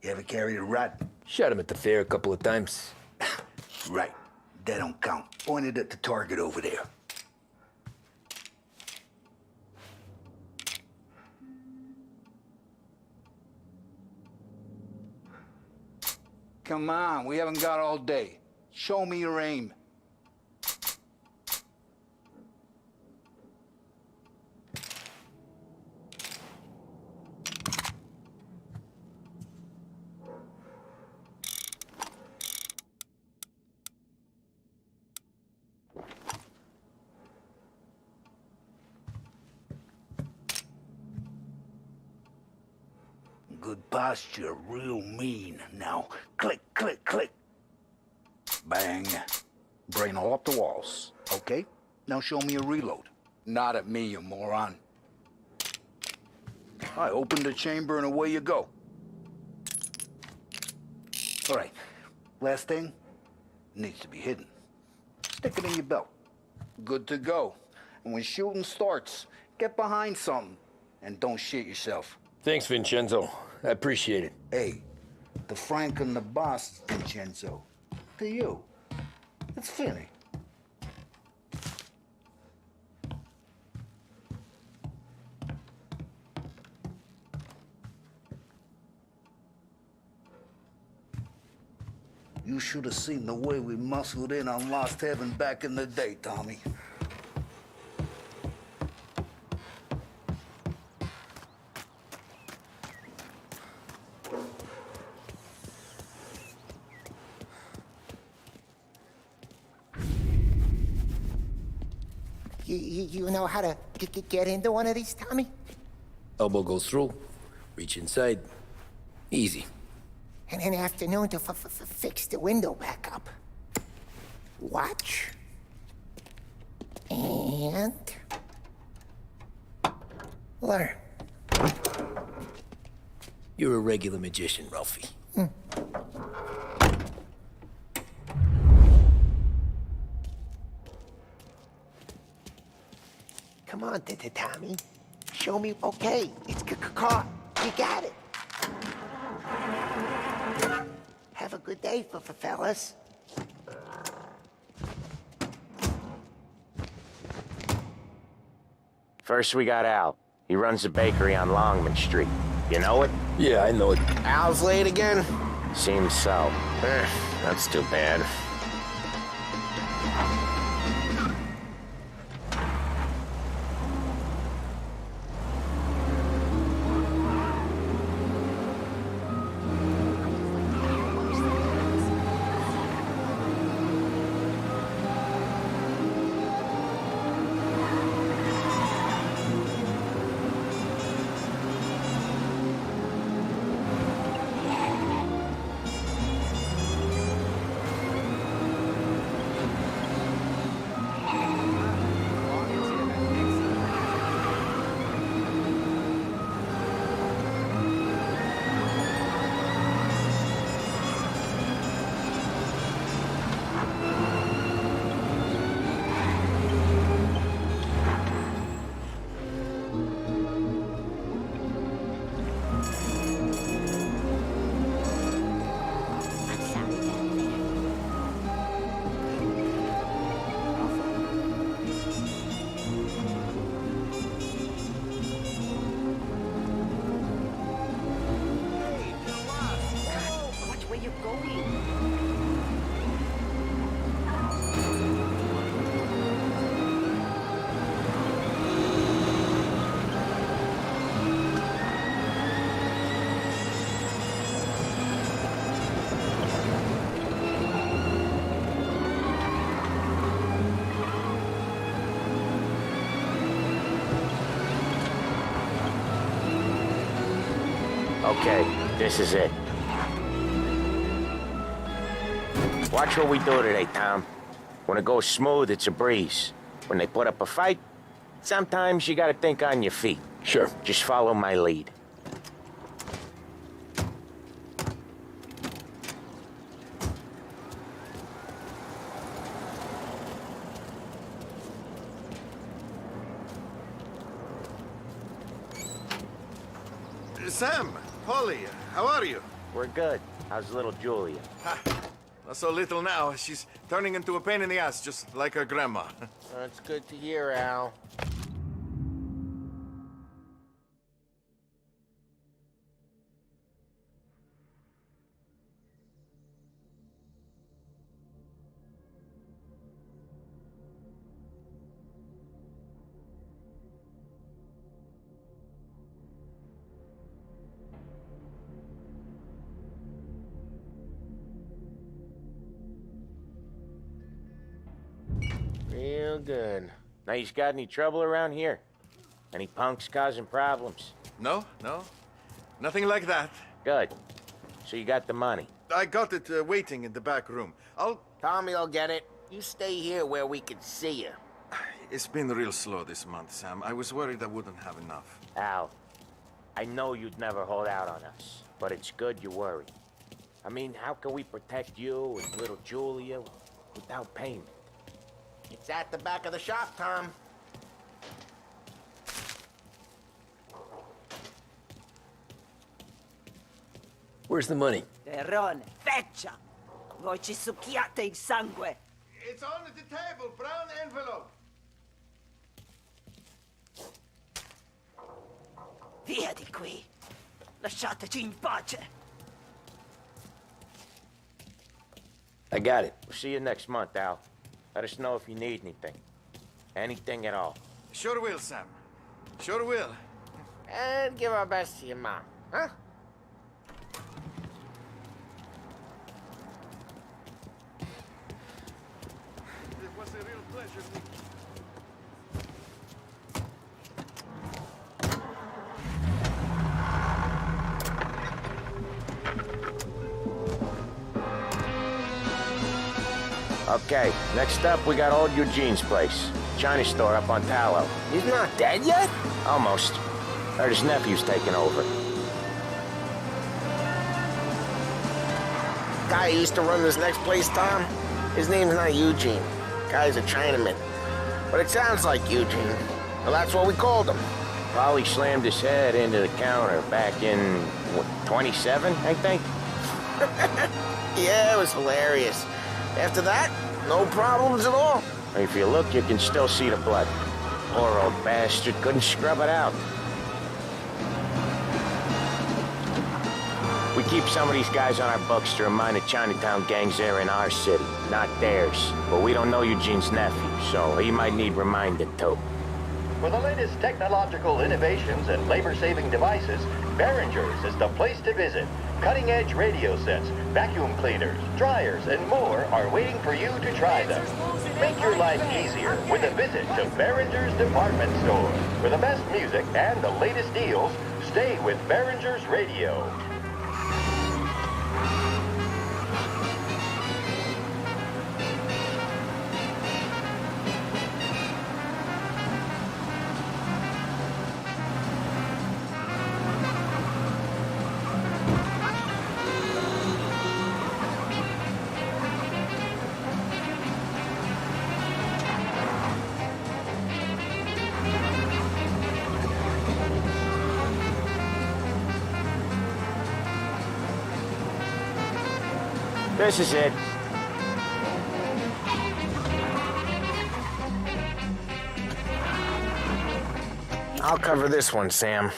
You ever carried a rat? Shot him at the fair a couple of times. Right. That don't count. Pointed at the target over there. Come on, we haven't got all day. Show me your aim. Good posture, real mean. Now, click, click, click. Bang. Brain all up the walls. Okay? Now show me a reload. Not at me, you moron. I opened the chamber and away you go. All right. Last thing. Needs to be hidden. Stick it in your belt. Good to go. And when shooting starts, get behind something. And don't shit yourself. Thanks, Vincenzo. I appreciate it. Hey, the Frank and the boss, Vincenzo. To you. It's Finny. You should have seen the way we muscled in on Lost Heaven back in the day, Tommy. You know how to get into one of these, Tommy? Elbow goes through, reach inside. Easy. And an afternoon to fix the window back up. Watch. And... learn. You're a regular magician, Ralphie. Come on, Tommy. Show me. Okay, it's caught. You got it. Have a good day, fellas. First, we got Al. He runs a bakery on Longman Street. You know it? Yeah, I know it. Al's late again? Seems so. That's too bad. Okay, this is it. Watch what we do today, Tom. When it goes smooth, it's a breeze. When they put up a fight, sometimes you gotta think on your feet. Sure. Just follow my lead. Sam, Polly, how are you? We're good. How's little Julia? Not so little now. She's turning into a pain in the ass, just like her grandma. That's good to hear, Al. Real good. Now, you got any trouble around here? Any punks causing problems? No, no. Nothing like that. Good. So you got the money. I got it waiting in the back room. Tommy will get it. You stay here where we can see you. It's been real slow this month, Sam. I was worried I wouldn't have enough. Al, I know you'd never hold out on us, but it's good you worry. I mean, how can we protect you and little Julia without payment? It's at the back of the shop, Tom. Where's the money? Terrone, feccia! Voi ci succhiate il sangue! It's on the table, brown envelope. Via di qui! Lasciateci in pace! I got it. We'll see you next month, Al. Let us know if you need anything. Anything at all. Sure will, Sam. Sure will. And give our best to your mom, huh? It was a real pleasure meeting you. Okay, next up we got old Eugene's place. China store up on Tallow. He's not dead yet? Almost. Heard his nephew's taking over. Guy who used to run this next place, Tom, his name's not Eugene. Guy's a Chinaman. But it sounds like Eugene. Well, that's what we called him. Probably slammed his head into the counter back in, what, 27, I think? Yeah, it was hilarious. After that, no problems at all. If you look, you can still see the blood. Poor old bastard couldn't scrub it out. We keep some of these guys on our books to remind the Chinatown gangs they're in our city, not theirs. But we don't know Eugene's nephew, so he might need reminding too. For the latest technological innovations and labor-saving devices, Behringer's is the place to visit. Cutting-edge radio sets, vacuum cleaners, dryers, and more are waiting for you to try them. Make your life easier with a visit to Behringer's department store. For the best music and the latest deals, stay with Behringer's Radio. This is it. I'll cover this one, Sam.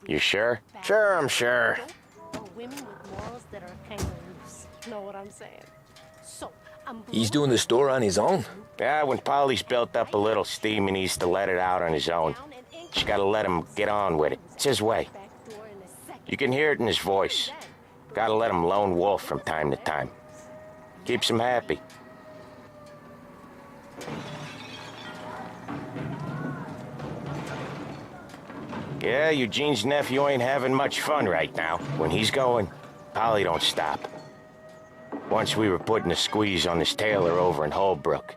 You sure? Sure, I'm sure. Women with morals that are kind of loose. Know what I'm saying? So, He's doing the store on his own? Yeah, when Polly's built up a little steam, he needs to let it out on his own. Just gotta let him get on with it. It's his way. You can hear it in his voice. Gotta let him lone wolf from time to time. Keeps him happy. Yeah, Eugene's nephew ain't having much fun right now. When he's going, Polly don't stop. Once we were putting a squeeze on this tailor over in Holbrook.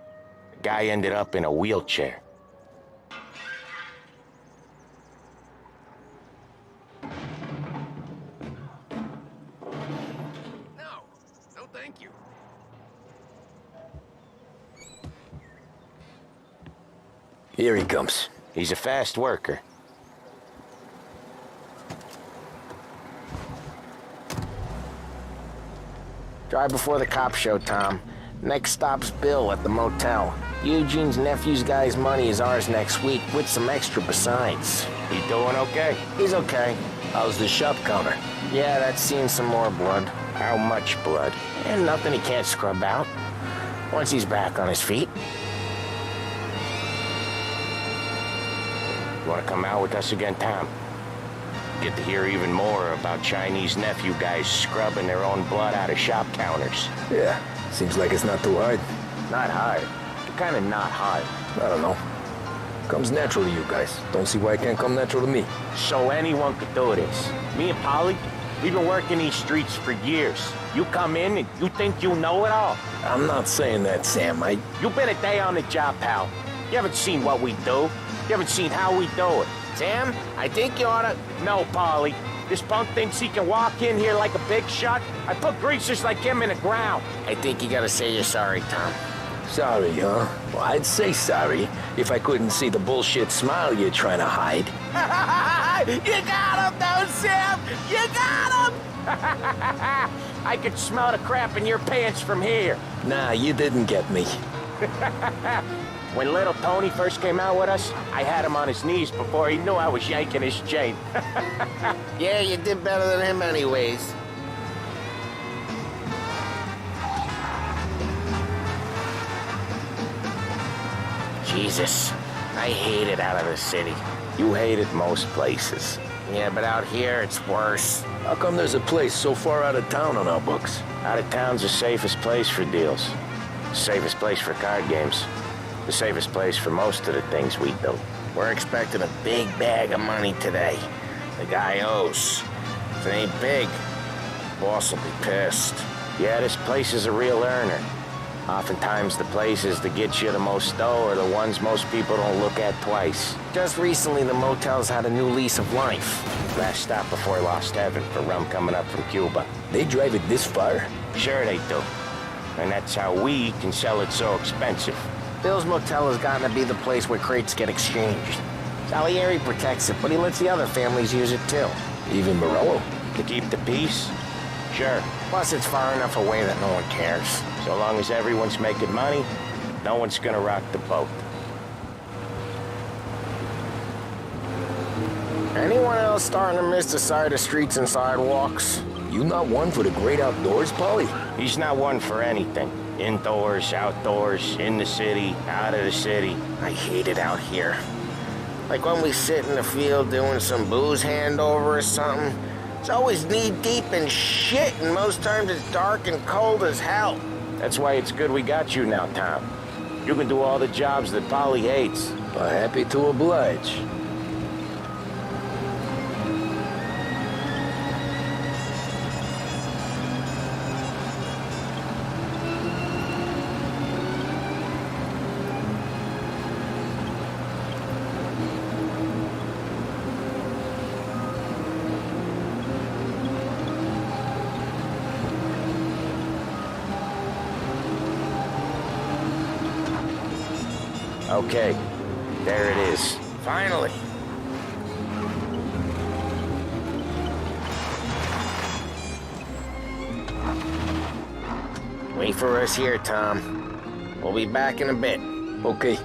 The guy ended up in a wheelchair. No, thank you. Here he comes. He's a fast worker. Drive before the cops show, Tom. Next stop's Bill at the motel. Eugene's nephew's guy's money is ours next week, with some extra besides. He doing okay? He's okay. How's the shop counter? Yeah, that's seen some more blood. How much blood? And nothing he can't scrub out. Once he's back on his feet. You wanna come out with us again, Tom? Get to hear even more about Chinese nephew guys scrubbing their own blood out of shop counters. Yeah, seems like it's not too hard. Not hard. Kinda not hard. I don't know. Comes natural to you guys. Don't see why it can't come natural to me. So anyone could do this. Me and Polly, we've been working these streets for years. You come in and you think you know it all. I'm not saying that, Sam. You've been a day on the job, pal. You haven't seen what we do. You haven't seen how we do it. Sam, I think you oughta... No, Polly. This punk thinks he can walk in here like a big shot. I put greasers like him in the ground. I think you gotta say you're sorry, Tom. Sorry, huh? Well, I'd say sorry if I couldn't see the bullshit smile you're trying to hide. You got him, though, Sam! You got him! I could smell the crap in your pants from here. Nah, you didn't get me. When little Tony first came out with us, I had him on his knees before he knew I was yanking his chain. Yeah, you did better than him anyways. Jesus, I hate it out of the city. You hate it most places. Yeah, but out here, it's worse. How come there's a place so far out of town on our books? Out of town's the safest place for deals. The safest place for card games. The safest place for most of the things we do. We're expecting a big bag of money today. The guy owes. If it ain't big, boss will be pissed. Yeah, this place is a real earner. Oftentimes the places that get you the most dough are the ones most people don't look at twice. Just recently, the motel's had a new lease of life. Last stop before Lost Heaven for rum coming up from Cuba. They drive it this far? Sure they do. And that's how we can sell it so expensive. Bill's Motel has gotten to be the place where crates get exchanged. Salieri protects it, but he lets the other families use it too. Even Morello? To keep the peace? Sure. Plus, it's far enough away that no one cares. So long as everyone's making money, no one's gonna rock the boat. Anyone else starting to miss the side of streets and sidewalks? You not one for the great outdoors, Polly? He's not one for anything. Indoors, outdoors, in the city, out of the city. I hate it out here. Like when we sit in the field doing some booze handover or something. It's always knee-deep in shit, and most times it's dark and cold as hell. That's why it's good we got you now, Tom. You can do all the jobs that Polly hates. Happy to oblige. Okay, there it is. Finally. Wait for us here, Tom. We'll be back in a bit. Okay.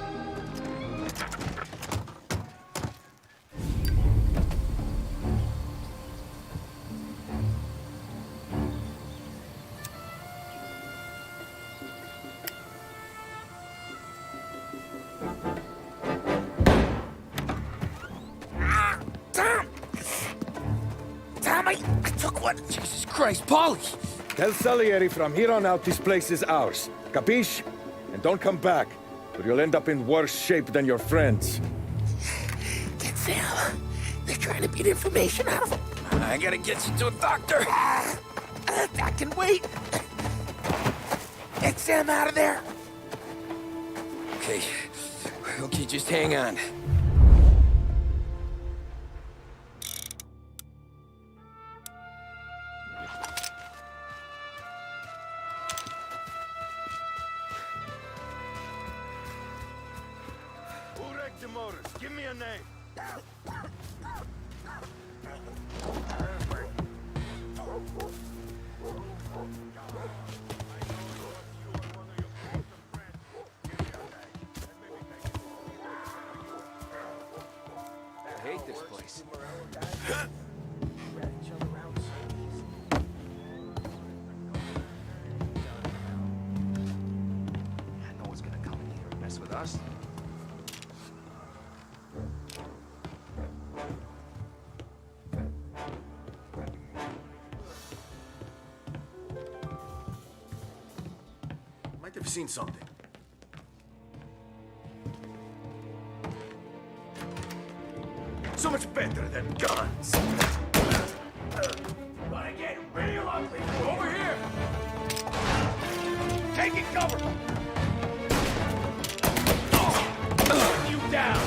I took one. Jesus Christ, Polly! Tell Salieri from here on out this place is ours. Capiche? And don't come back, or you'll end up in worse shape than your friends. Get Sam. They're trying to beat information out of him. I gotta get you to a doctor. I can wait. Get Sam out of there. Okay. Okay, just hang on. Give me a name. I hate this place. No one's gonna come in here and mess with us. Might have seen something. than guns. Gonna get real ugly. Over here! Taking cover! You down!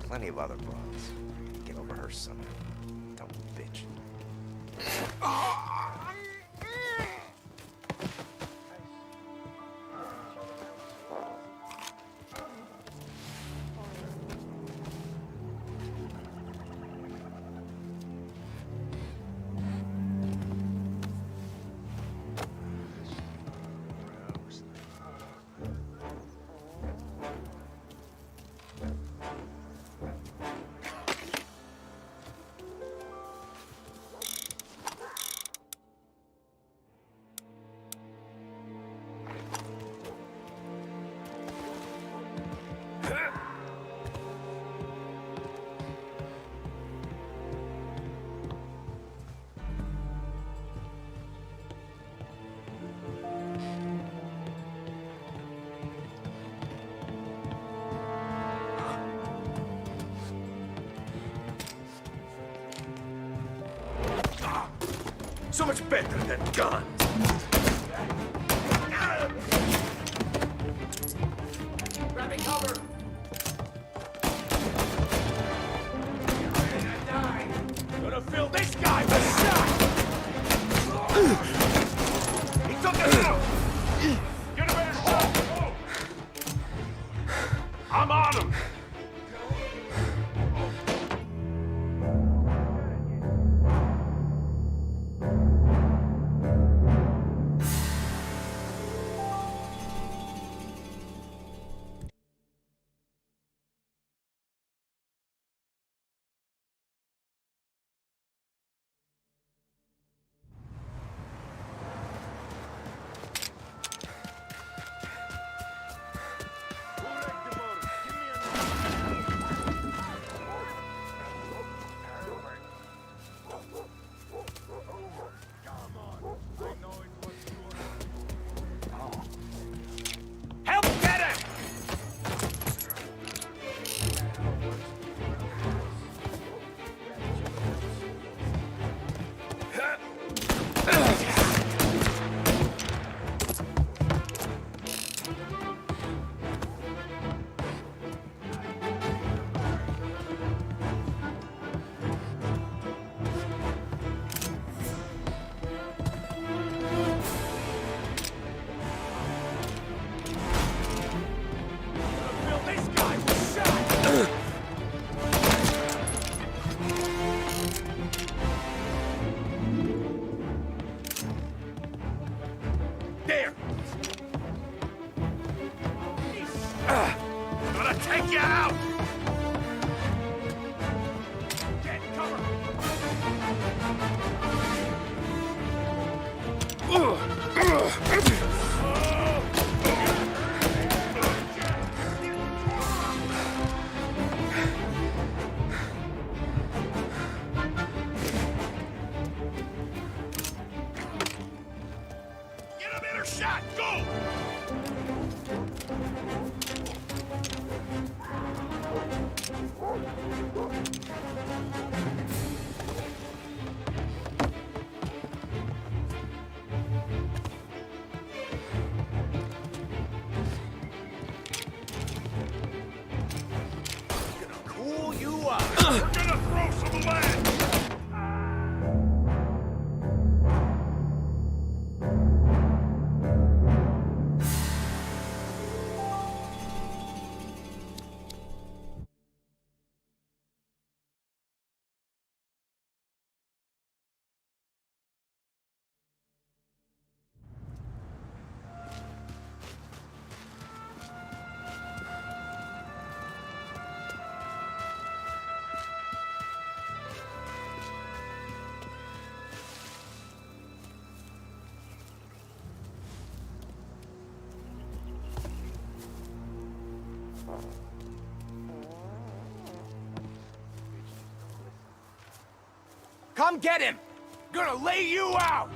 Plenty of other broads. Get over her somehow. Don't bitch. So much better than guns. Grabbing cover. You're ready to die. Gonna fill this guy with shot. He took it out. Get a better shot. Go. I'm on him. Take you out! Get cover! Get a better shot! Go! Come get him! Gonna lay you out!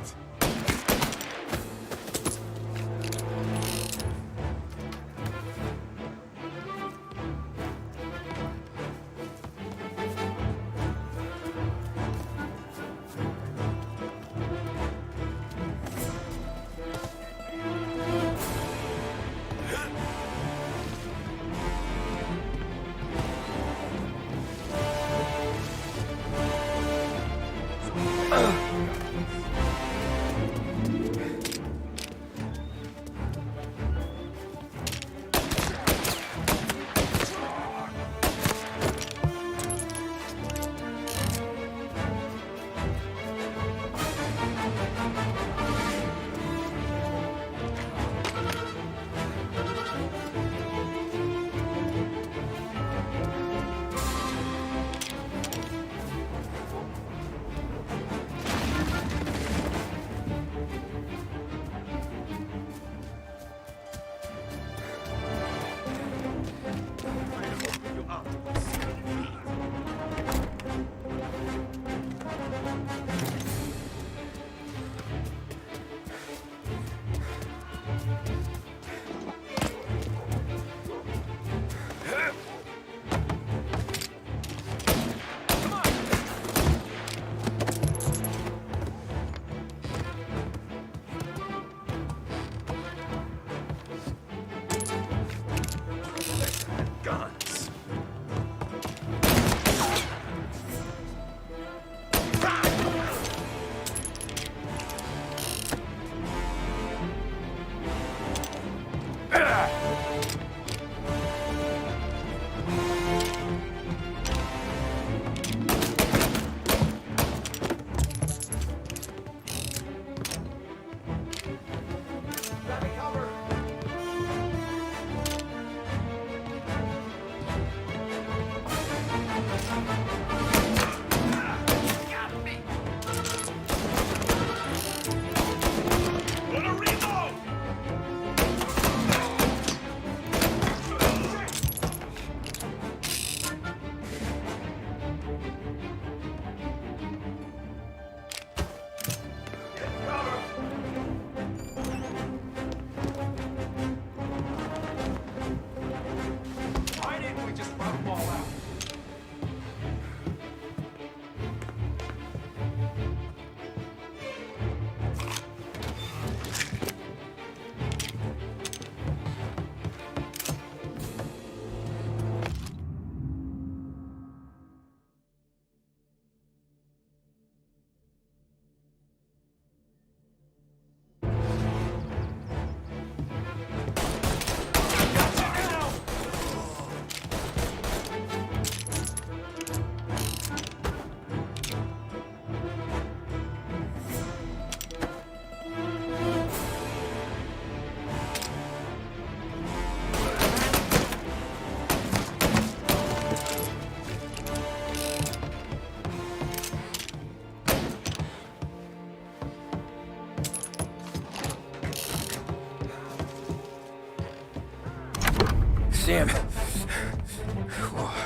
Sam.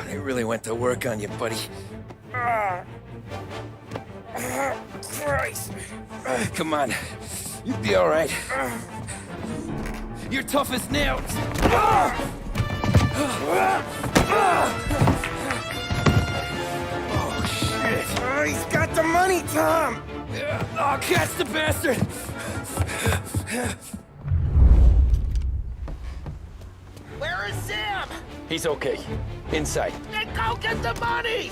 They really went to work on you, buddy. Christ. Come on. You'll be all right. You're tough as nails. Oh, shit. He's got the money, Tom. Oh, catch the bastard. Where is Sam? He's okay. Inside. Then go get the money!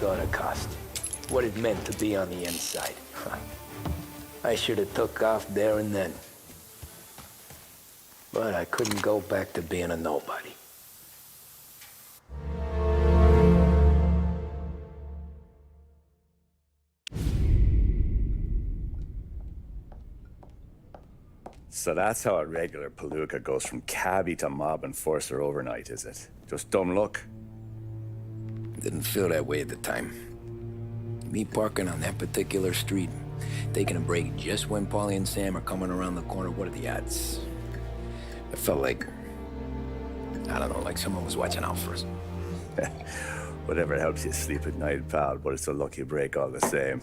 saw the cost. What it meant to be on the inside. I should have took off there and then. But I couldn't go back to being a nobody. So that's how a regular palooka goes from cabbie to mob enforcer overnight, is it? Just dumb luck? Didn't feel that way at the time. Me parking on that particular street, taking a break just when Paulie and Sam are coming around the corner, what are the odds? It felt like, I don't know, like someone was watching out for us. Whatever helps you sleep at night, pal, but it's a lucky break all the same.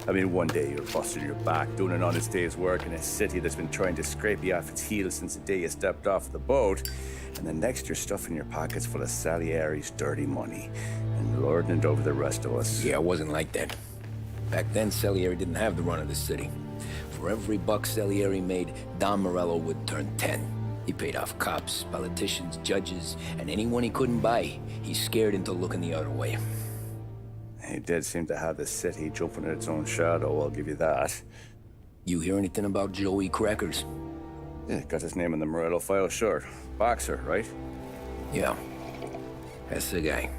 I mean, one day you're busting your back, doing an honest day's work in a city that's been trying to scrape you off its heels since the day you stepped off the boat, and the next you're stuffing your pockets full of Salieri's dirty money and lording it over the rest of us. Yeah, it wasn't like that. Back then, Salieri didn't have the run of the city. For every buck Salieri made, Don Morello would turn 10. He paid off cops, politicians, judges, and anyone he couldn't buy, he scared into looking the other way. He did seem to have the city jumping at its own shadow, I'll give you that. You hear anything about Joey Crackers? Yeah, got his name in the Morello file, sure. Boxer, right? Yeah, that's the guy.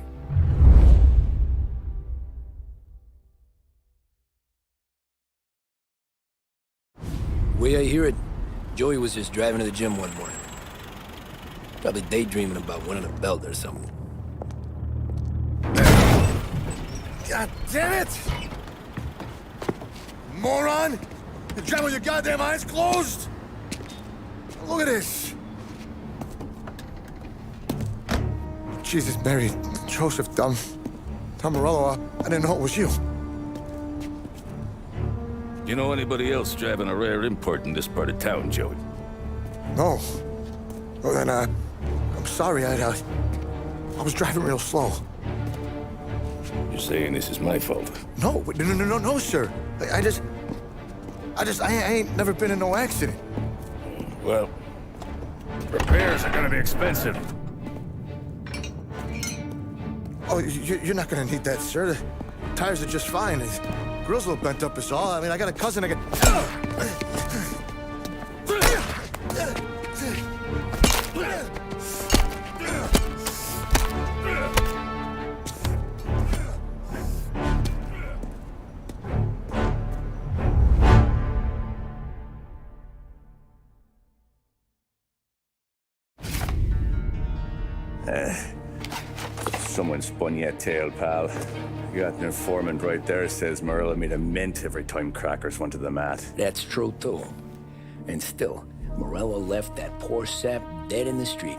Way I hear it, Joey was just driving to the gym one morning. Probably daydreaming about winning a belt or something. God damn it! Moron! You're driving with your goddamn eyes closed? Look at this! Jesus, Mary, Joseph, Tom Morello, I didn't know it was you. You know anybody else driving a rare import in this part of town, Joey? No. Well, then, I'm sorry, I was driving real slow. You're saying this is my fault? No, sir. I ain't never been in no accident. Well, repairs are gonna be expensive. Oh, you're not gonna need that, sir. The tires are just fine. The grill's a little bent up is all. I mean, I got a cousin that Someone spun you a tale, pal. You got an informant right there says Morello made a mint every time Crackers went to the mat. That's true, too. And still, Morello left that poor sap dead in the street.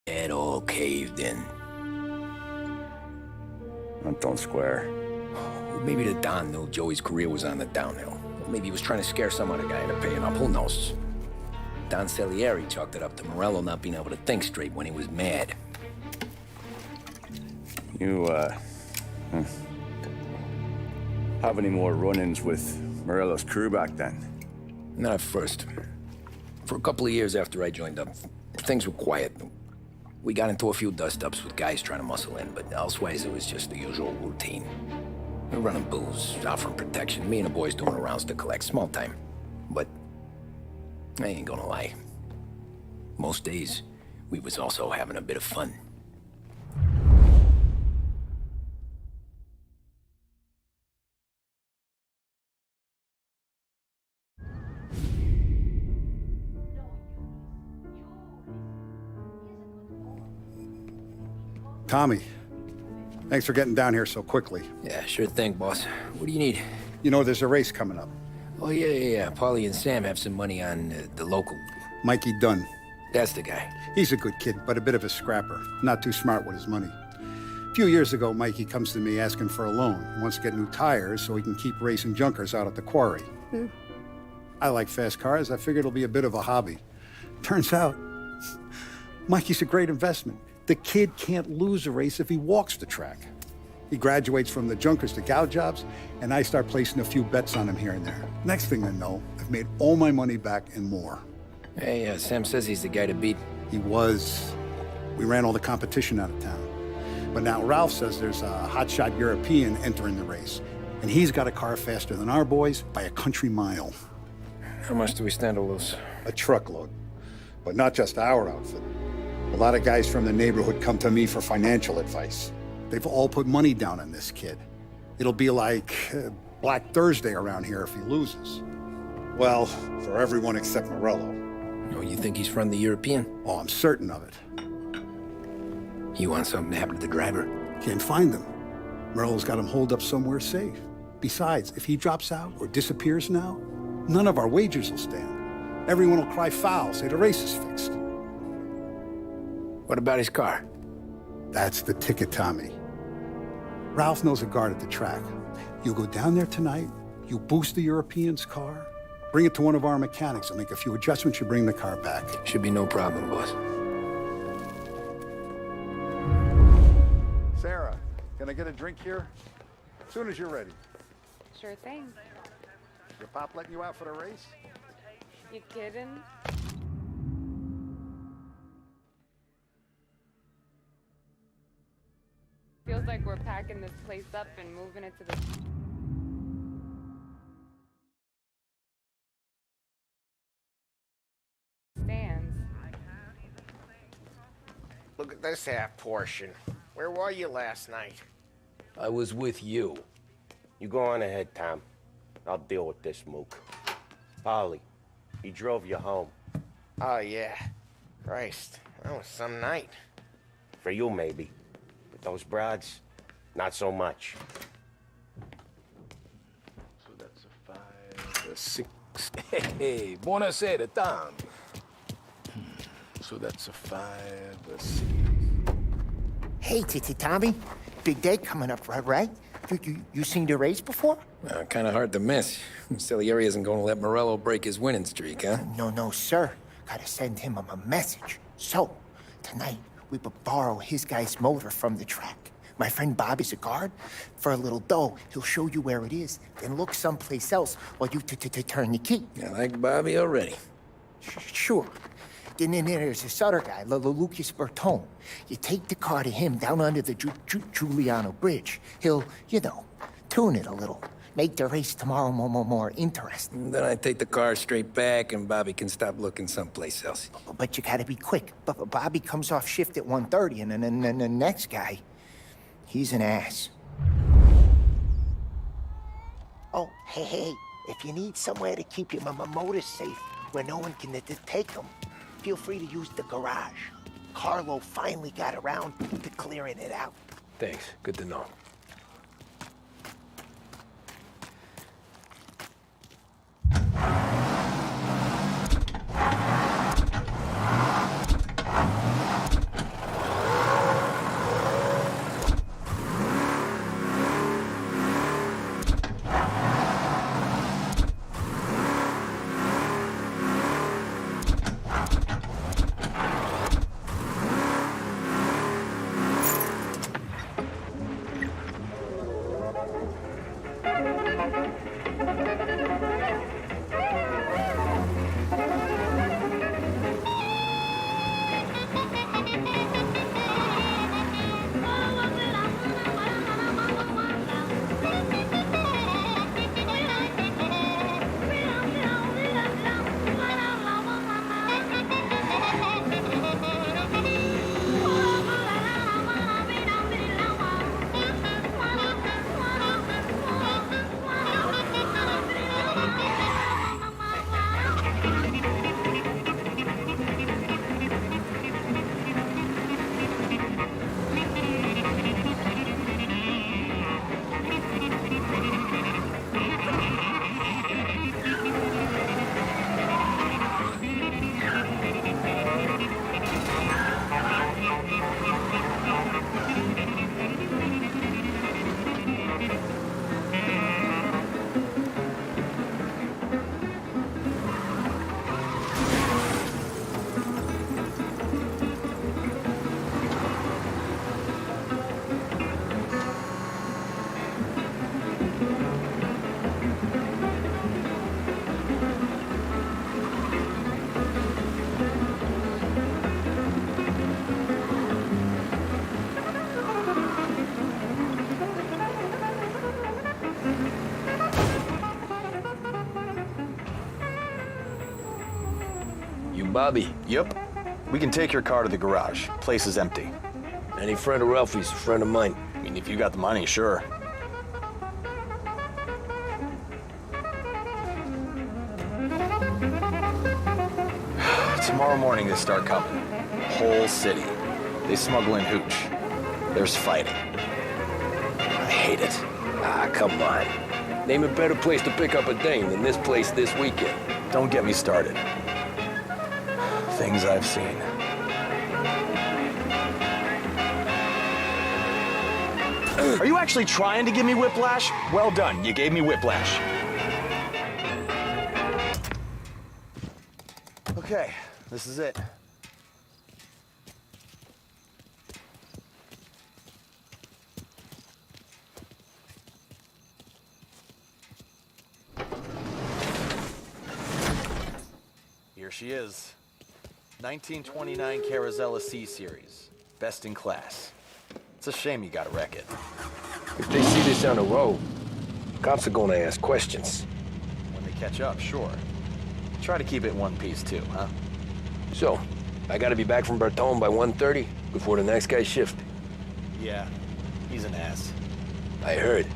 It all caved in. Don't square. Maybe the Don knew Joey's career was on the downhill. Or maybe he was trying to scare some other guy into paying up. Who knows? Don Salieri chalked it up to Morello not being able to think straight when he was mad. You, have any more run-ins with Morello's crew back then? Not at first. For a couple of years after I joined up, things were quiet. We got into a few dust-ups with guys trying to muscle in, but elsewise it was just the usual routine. We're running booze, offering protection, me and the boys doing rounds to collect, small time. But I ain't gonna lie. Most days, we was also having a bit of fun. Tommy, thanks for getting down here so quickly. Yeah, sure thing, boss. What do you need? You know, there's a race coming up. Oh, yeah. Paulie and Sam have some money on the local. Mikey Dunn. That's the guy. He's a good kid, but a bit of a scrapper. Not too smart with his money. A few years ago, Mikey comes to me asking for a loan. He wants to get new tires so he can keep racing junkers out at the quarry. I like fast cars. I figured it'll be a bit of a hobby. Turns out, Mikey's a great investment. The kid can't lose a race if he walks the track. He graduates from the junkers to gal jobs, and I start placing a few bets on him here and there. Next thing I know, I've made all my money back and more. Hey, Sam says he's the guy to beat. He was. We ran all the competition out of town. But now Ralph says there's a hotshot European entering the race, and he's got a car faster than our boys by a country mile. How much do we stand to lose? A truckload. But not just our outfit. A lot of guys from the neighborhood come to me for financial advice. They've all put money down on this kid. It'll be like Black Thursday around here if he loses. Well, for everyone except Morello. Oh, you think he's from the European? Oh, I'm certain of it. You want something to happen to the driver? Can't find him. Morello's got him holed up somewhere safe. Besides, if he drops out or disappears now, none of our wagers will stand. Everyone will cry foul, say the race is fixed. What about his car? That's the ticket, Tommy. Ralph knows a guard at the track. You go down there tonight, you boost the European's car, bring it to one of our mechanics and make a few adjustments, you bring the car back. Should be no problem, boss. Sarah, can I get a drink here? As soon as you're ready. Sure thing. Your pop letting you out for the race? You kidding? Feels like we're packing this place up and moving it to the... stands. Look at this half portion. Where were you last night? I was with you. You go on ahead, Tom. I'll deal with this mook. Polly, he drove you home. Oh, yeah. Christ, that was some night. For you, maybe. But those broads, not so much. So that's a 5, a 6. Hey, buonasera, Tom. So that's a 5, a 6. Hey, Tommy. Big day coming up, right? You seen the race before? Kind of hard to miss. Salieri isn't going to let Morello break his winning streak, huh? No, sir. Gotta send him a message. So, tonight, we borrow his guy's motor from the track. My friend Bobby's a guard. For a little dough, he'll show you where it is, then look someplace else while you turn the key. I like Bobby already. Sure. Then there's this other guy, Lucas Bertone. You take the car to him down under the Giuliano Bridge. He'll, tune it a little. Make the race tomorrow more interesting. Then I take the car straight back and Bobby can stop looking someplace else. But you gotta be quick. But Bobby comes off shift at 1:30, and then the next guy, he's an ass. Oh, hey, if you need somewhere to keep your motor safe where no one can take them, feel free to use the garage. Carlo finally got around to clearing it out. Thanks. Good to know. Bobby. Yep. We can take your car to the garage. Place is empty. Any friend of Ralphie's, a friend of mine. I mean, if you got the money, sure. Tomorrow morning they start coming. Whole city. They smuggle in hooch. There's fighting. I hate it. Ah, come on. Name a better place to pick up a dame than this place this weekend. Don't get me started. Things I've seen. Are you actually trying to give me whiplash? Well done, you gave me whiplash. Okay, this is it. Here she is. 1929 Carazella C Series. Best in class. It's a shame you gotta wreck it. If they see this on the road, cops are gonna ask questions. When they catch up, sure. Try to keep it in one piece too, huh? So, I gotta be back from Bertone by 1:30 before the next guy's shift. Yeah, he's an ass. I heard.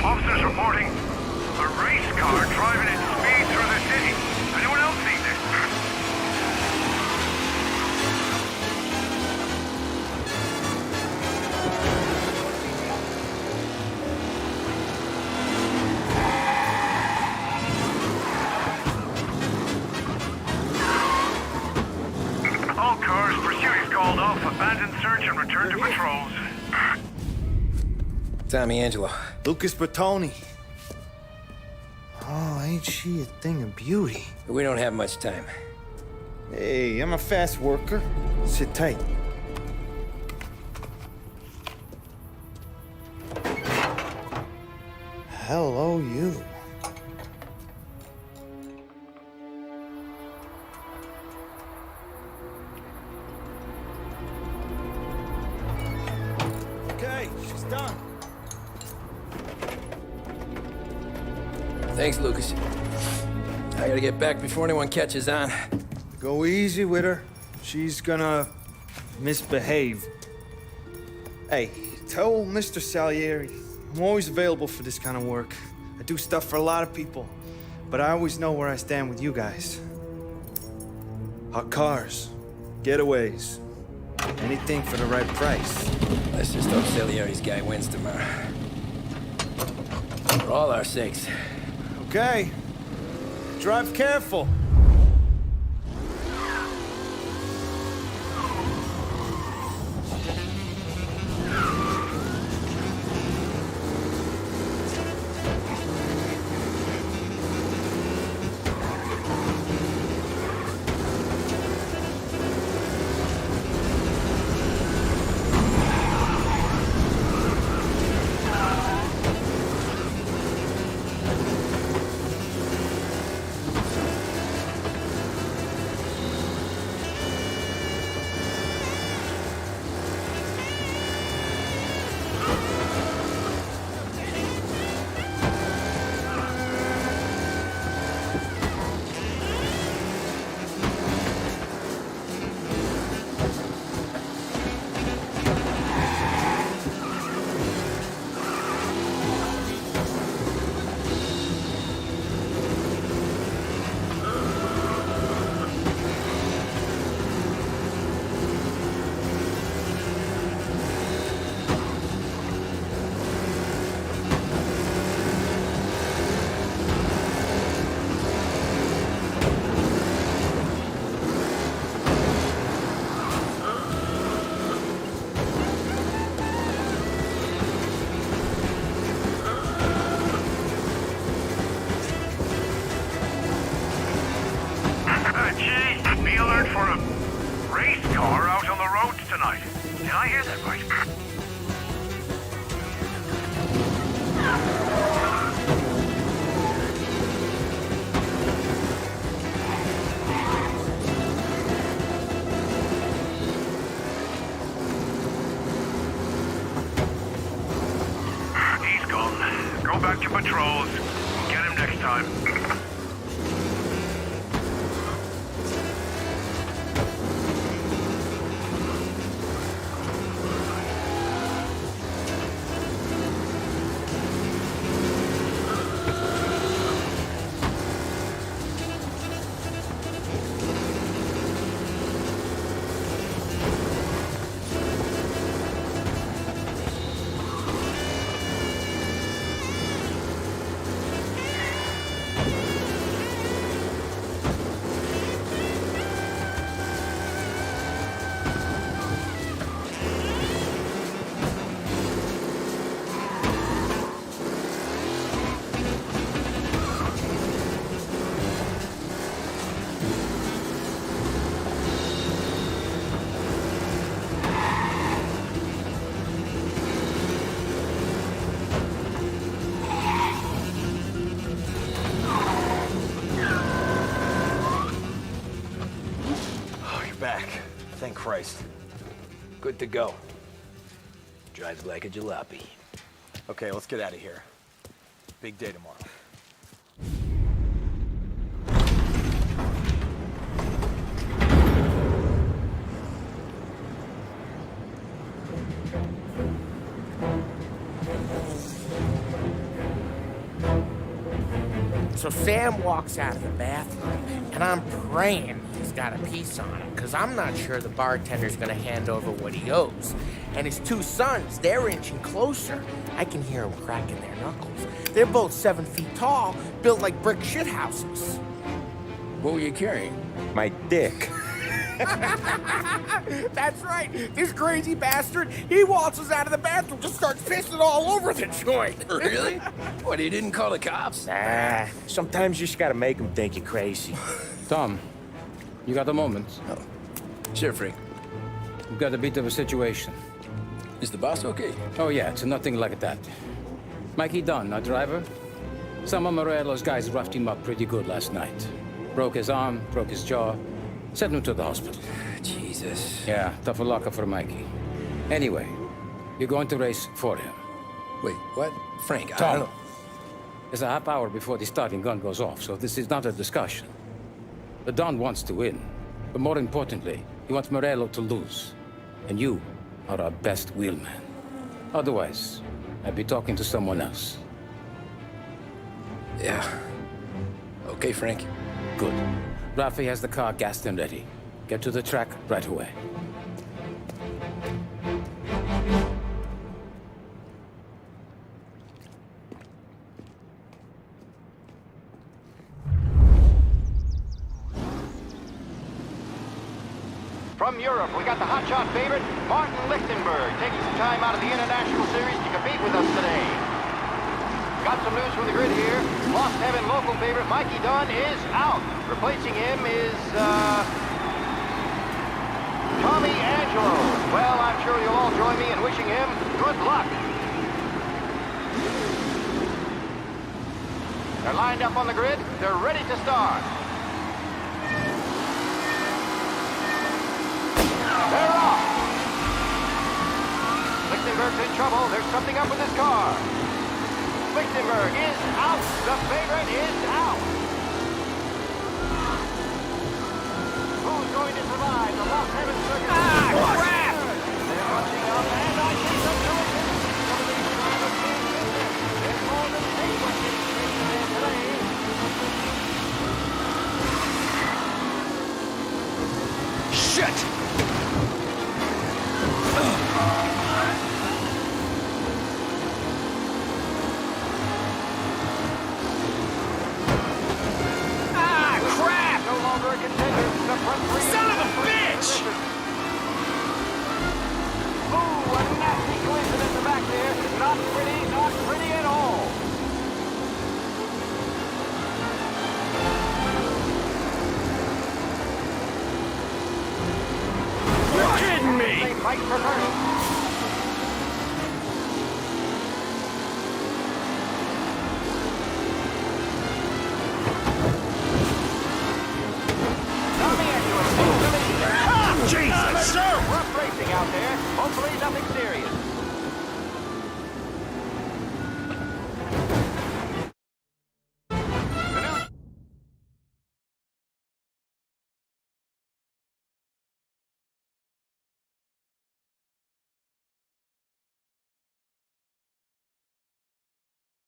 Officers reporting a race car driving at speed through the city. Anyone else see this? All cars, pursuit is called off. Abandon search and return to patrols. Tommy Angelo. Lucas Bertoni. Oh, ain't she a thing of beauty? We don't have much time. Hey, I'm a fast worker. Sit tight. Hello, you. Okay, she's done. Thanks, Lucas. I gotta get back before anyone catches on. Go easy with her. She's gonna misbehave. Hey, tell Mr. Salieri I'm always available for this kind of work. I do stuff for a lot of people, but I always know where I stand with you guys. Hot cars, getaways, Anything for the right price. Let's just hope Salieri's guy wins tomorrow. For all our sakes. Okay. Drive careful. Be alert for a race car out on the roads tonight. Did I hear that right? He's gone. Go back to patrols. Get him next time. Back. Thank Christ. Good to go. Drives like a jalopy. Okay, let's get out of here. Big day tomorrow. So Sam walks out of the bathroom, and I'm praying he's got a piece on him, because I'm not sure the bartender's gonna hand over what he owes. And his two sons, they're inching closer. I can hear them cracking their knuckles. They're both 7 feet tall, built like brick shithouses. What were you carrying? My dick. That's right. This crazy bastard, he waltzes out of the bathroom, just starts pissing all over the joint. Really? What, he didn't call the cops? Nah, sometimes you just gotta make them think you're crazy. Tom, you got a moment? Oh. Sure, Frank. We've got a bit of a situation. Is the boss okay? Oh, yeah, it's nothing like that. Mikey Dunn, our driver. Some of Morello's guys roughed him up pretty good last night. Broke his arm, broke his jaw. Sent him to the hospital. Jesus. Yeah, tough luck for Mikey. Anyway, you're going to race for him. Wait, what? Frank, Tom, I don't know. It's a half hour before the starting gun goes off, so this is not a discussion. The Don wants to win, but more importantly, he wants Morello to lose. And you are our best wheelman. Otherwise, I'd be talking to someone else. Yeah. Okay, Frank. Good. Rafi has the car gassed and ready. Get to the track right away. From Europe, we got the hotshot favorite, Martin Lichtenberg, taking some time out of the International Series to compete with us today. Got some news from the grid here. Lost Heaven local favorite, Mikey Dunn, is out. Replacing him is, Tommy Angelo. Well, I'm sure you'll all join me in wishing him good luck. They're lined up on the grid. They're ready to start. They're off. Lichtenberg's in trouble. There's something up with his car. Lichtenberg is out. The favorite is out. Who's going to survive the Lost Heaven Circuit? Ah, crap! They're rushing up, and I see some collisions. Some of these drivers can't do this. There's more than anyone can see there today. Shit! No longer a contender. The front three. Son of a bitch! Ooh, a nasty coincidence back there. Not pretty at all. You're kidding me! They fight for first. Jesus! Rough racing out there. Hopefully nothing serious.